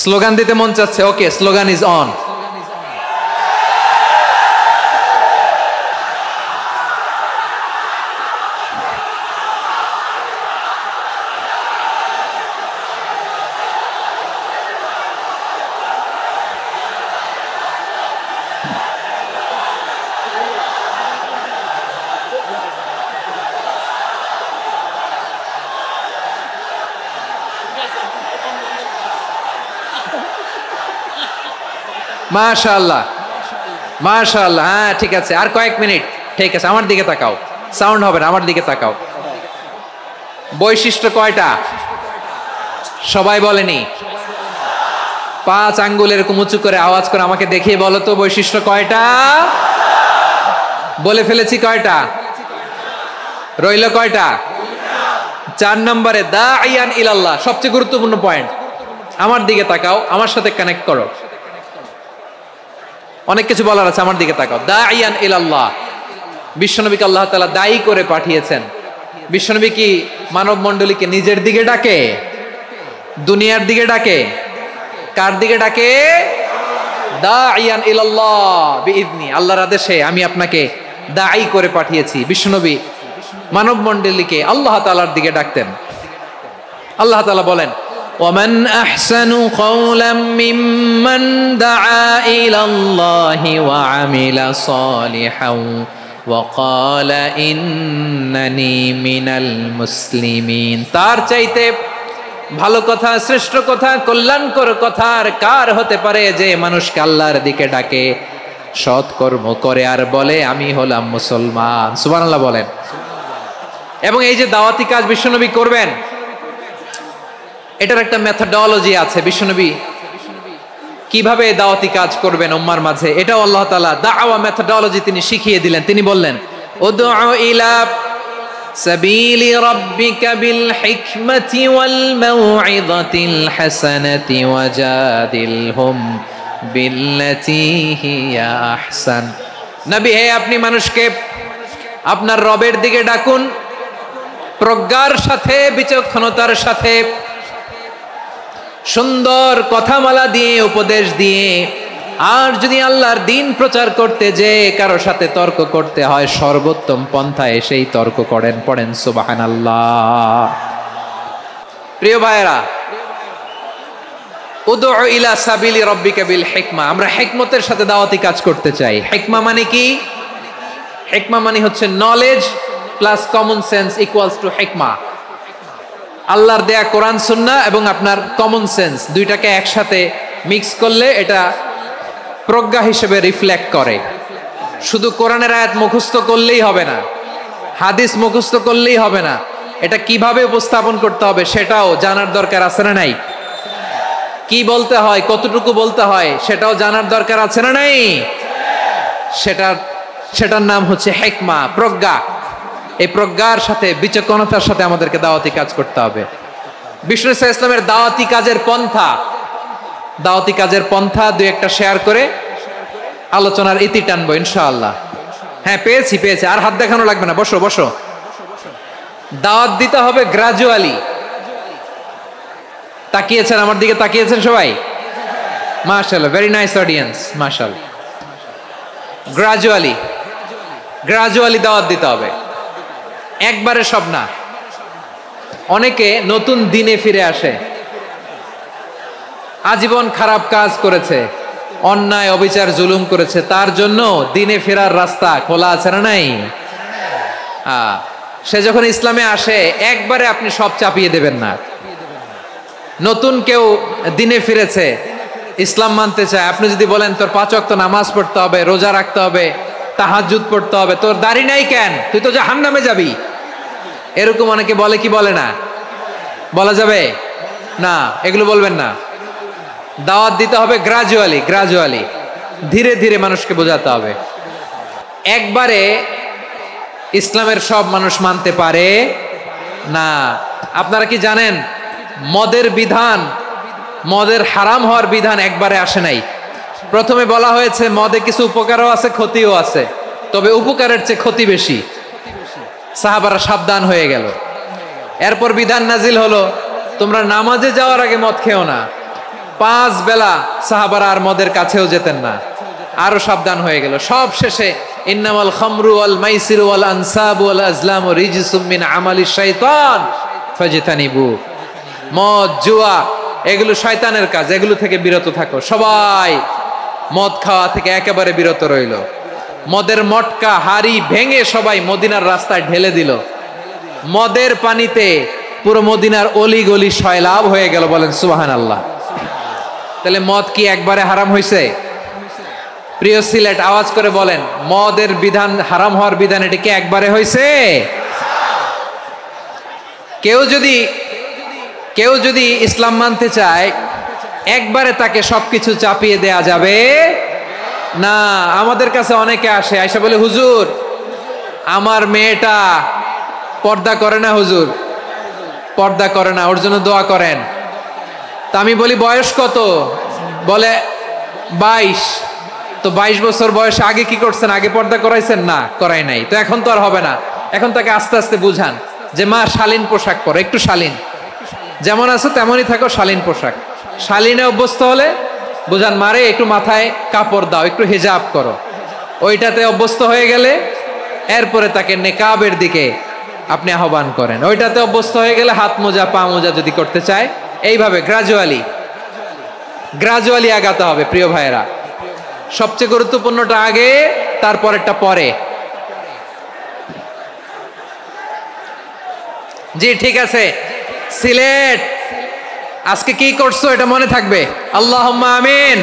স্লোগান দিতে মন চাচ্ছে। ওকে, স্লোগান ইজ অন। মাশাআল্লাহ মাশাআল্লাহ। হ্যাঁ ঠিক আছে, আর কয়েক মিনিট। ঠিক আছে, আমার দিকে তাকাও, সাউন্ড হবে না, আমার দিকে তাকাও। বৈশিষ্ট্য কয়টা সবাই বলেনি? 5 আঙ্গুল এরকম উঁচু করে আওয়াজ করে আমাকে দেখিয়ে বলো তো বৈশিষ্ট্য কয়টা? বলে ফেলেছি কয়টা? রইল কয়টা? 4 নম্বরে দাঈয়ান ইলাল্লাহ, সবচেয়ে গুরুত্বপূর্ণ পয়েন্ট। আমার দিকে তাকাও, আমার সাথে কানেক্ট করো। অনেক কিছু বলার আছে, আমার দিকে তাকাও। দাঈয়ান ইলাল্লাহ, বিশ্বনবীকে আল্লাহ তাআলা দায়ী করে পাঠিয়েছেন। বিশ্বনবী কি মানব মণ্ডলীকে নিজের দিকে ডাকে? দুনিয়ার দিকে ডাকে? কার দিকে ডাকে? দাঈয়ান ইলাল্লাহ বিইذনি, আল্লাহর আদেশে আমি আপনাকে দায়ী করে পাঠিয়েছি। বিশ্বনবী মানব মণ্ডলীকে আল্লাহ তাআলার দিকে ডাকতেন। আল্লাহ তাআলা বলেন ومن أحسن قولا ممن دعا إلى الله وعمل صالحا وقال إنني من المسلمين। তার চাইতে ভালো কথা, শ্রেষ্ঠ কথা, কল্যাণকর কথা আর কার হতে পারে যে মানুষকে আল্লাহর দিকে ডাকে, সৎ কর্ম করে আর বলে আমি হলাম মুসলমান। সুবহানাল্লাহ বলেন। এবং এই যে দাওয়াতি কাজ বিশ্বনবী করবেন, এটার একটা মেথডোলজি আছে। বিশ্বনবী কিভাবে দাওয়াতি কাজ করবেন উম্মার মাঝে, এটাও আল্লাহ তাআলা দাওয়া মেথডোলজি তিনি শিখিয়ে দিলেন। তিনি বললেন উদউ ইলা সাবিলি রাব্বিকা বিল হিকমাতি ওয়াল মাউইযাতিল হাসানাতি ওয়াজাদিলহুম বিল্লাতী হিয়া আহসান। নবী হে, আপনি মানুষকে আপনার রবের দিকে ডাকুন প্রজ্ঞার সাথে, বিচক্ষণতার সাথে, সুন্দর কথামালা দিয়ে, উপদেশ দিয়ে। আর যদি আল্লাহর দ্বীন প্রচার করতে যে কারো সাথে তর্ক করতে হয়, সর্বোত্তম পন্থায় সেই তর্ক করেন। পড়েন সুবহানাল্লাহ। প্রিয় ভাইরা, উদউ ইলা সাবিলি রাব্বিকা বিল হিকমা, আমরা হিকমতের সাথে দাওয়াতি কাজ করতে চাই। হিকমা মানে কি? হিকমা মানে হচ্ছে knowledge plus common sense equals to হিকমা। আল্লাহর দেয়া কোরআন সুন্নাহ এবং আপনার কমন সেন্স দুইটাকে একসাথে মিক্স করলে এটা প্রজ্ঞা হিসেবে রিফ্লেক্ট করে। শুধু কোরআনের আয়াত মুখস্থ করলেই হবে না, হাদিস মুখস্থ করলেই হবে না, এটা কিভাবে উপস্থাপন করতে হবে সেটাও জানার দরকার আছে না নাই? কি বলতে হয়, কতটুকু বলতে হয় সেটাও জানার দরকার আছে না নাই? সেটার নাম হচ্ছে হিকমা, প্রজ্ঞা। এই প্রজ্ঞার সাথে, বিচক্ষণতার সাথে আমাদেরকে দাওয়াতি কাজ করতে হবে। বিষ্ণু ইসলামের দাওয়াতি কাজের পন্থা দুই একটা শেয়ার করে আলোচনার ইতি টানবো ইনশাআল্লাহ। হ্যাঁ পেয়েছি পেয়েছি, আর হাত দেখানো লাগবে না, বসো বসো। দাওয়াত দিতে হবে গ্রাজুয়ালি। তাকিয়েছেন আমার দিকে, তাকিয়েছেন সবাই? মাশাআল্লাহ, ভেরি নাইস অডিয়েন্স, মাশাআল্লাহ। গ্রাজুয়ালি গ্রাজুয়ালি দাওয়াত দিতে হবে, একবারে সব না। অনেকে নতুন দিনে ফিরে আসে, আজীবন খারাপ কাজ করেছে, অন্যায় অবিচার জুলুম করেছে, তার জন্য দিনে ফেরার রাস্তা খোলা আছে না নাই? সে যখন ইসলামে আসে একবারে আপনি সব চাপিয়ে দেবেন না। নতুন কেউ দিনে ফিরেছে, ইসলাম মানতে চায়, আপনি যদি বলেন তোর 5 ওয়াক্ত নামাজ পড়তে হবে, রোজা রাখতে হবে, তাহাজ্জুদ পড়তে হবে, তোর দাড়ি নাই কেন, তুই তো জাহান্নামে যাবি, এরকম অনেকে বলে কি বলে না? বলা যাবে না, এগুলো বলবেন না। দাওয়াত দিতে হবে গ্রাজুয়ালি গ্রাজুয়ালি, ধীরে ধীরে মানুষকে বোঝাতে হবে। একবারে ইসলামের সব মানুষ মানতে পারে না। আপনারা কি জানেন মদের বিধান, মদের হারাম হওয়ার বিধান একবারে আসে নাই। প্রথমে বলা হয়েছে মদে কিছু উপকারও আছে ক্ষতিও আছে, তবে উপকারের চেয়ে ক্ষতি বেশি। সাহাবারা সাবধান হয়ে গেল। এরপর বিধান নাজিল হলো তোমরা নামাজে যাওয়ার আগে মদ খেও না। 5 বেলা সাহাবারা আর মদের কাছেও যেতেন না, আরো সাবধান হয়ে গেল। সব শেষে ইন্নামাল খামরু ওয়াল মাইসিরু ওয়াল আনসাবু ওয়াল আজলামু রিজসুম মিন আমালিশ শাইতান ফাজতানিবু। মদ জুয়া এগুলো শয়তানের কাজ, এগুলো থেকে বিরত থাকো। সবাই মদ খাওয়া থেকে একেবারে বিরত রইল। মদের মটকা হাড়ি ভেঙে সবাই মদিনার রাস্তায় ঢেলে দিল। মদের পানিতে পুরো মদিনার অলি গলি সয়লাভ হয়ে গেল। বলেন সুবহানাল্লাহ। তাহলে মদ কি একবারে হারাম হয়েছে? প্রিয় সিলেট আওয়াজ করে বলেন, মদের বিধান, হারাম হওয়ার বিধান এটা কি একবারে হয়েছে? কেউ যদি ইসলাম মানতে চায় একবারে তাকে সবকিছু চাপিয়ে দেয়া যাবে না। আমাদের কাছে অনেকে আসে, আয়সা বলে হুজুর আমার মেয়েটা পর্দা করে না, হুজুর পর্দা করে না, ওর জন্য দোয়া করেন। তা আমি বলি বয়স কত? বলে 22। তো 22 বছর বয়সে আগে কি করছেন? আগে পর্দা করাইছেন? না, করাই নাই। তো এখন তো আর হবে না। এখন তাকে আস্তে আস্তে বুঝান যে মা শালীন পোশাক পরো, একটু শালীন, যেমন আছো তেমনই থাকো, শালীন পোশাক। শালীনে অভ্যস্ত হলে বুঝান মারে একটু মাথায় কাপড় দাও, একটু হিজাব করো। ওইটাতে অভ্যস্ত হয়ে গেলে এরপরে তাকে নেকাবের দিকে আপনি আহ্বান করেন। ওইটাতে অভ্যস্ত হয়ে গেলে হাত মোজা পা মোজা যদি করতে চায়, এইভাবে গ্রাজুয়ালি আগাতে হবে। প্রিয় ভাইয়েরা, সবচেয়ে গুরুত্বপূর্ণটা আগে, তারপরেরটা পরে। জি ঠিক আছে। সিলেট আজকে কি করছো এটা মনে থাকবে। আল্লাহুম্মা আমিন।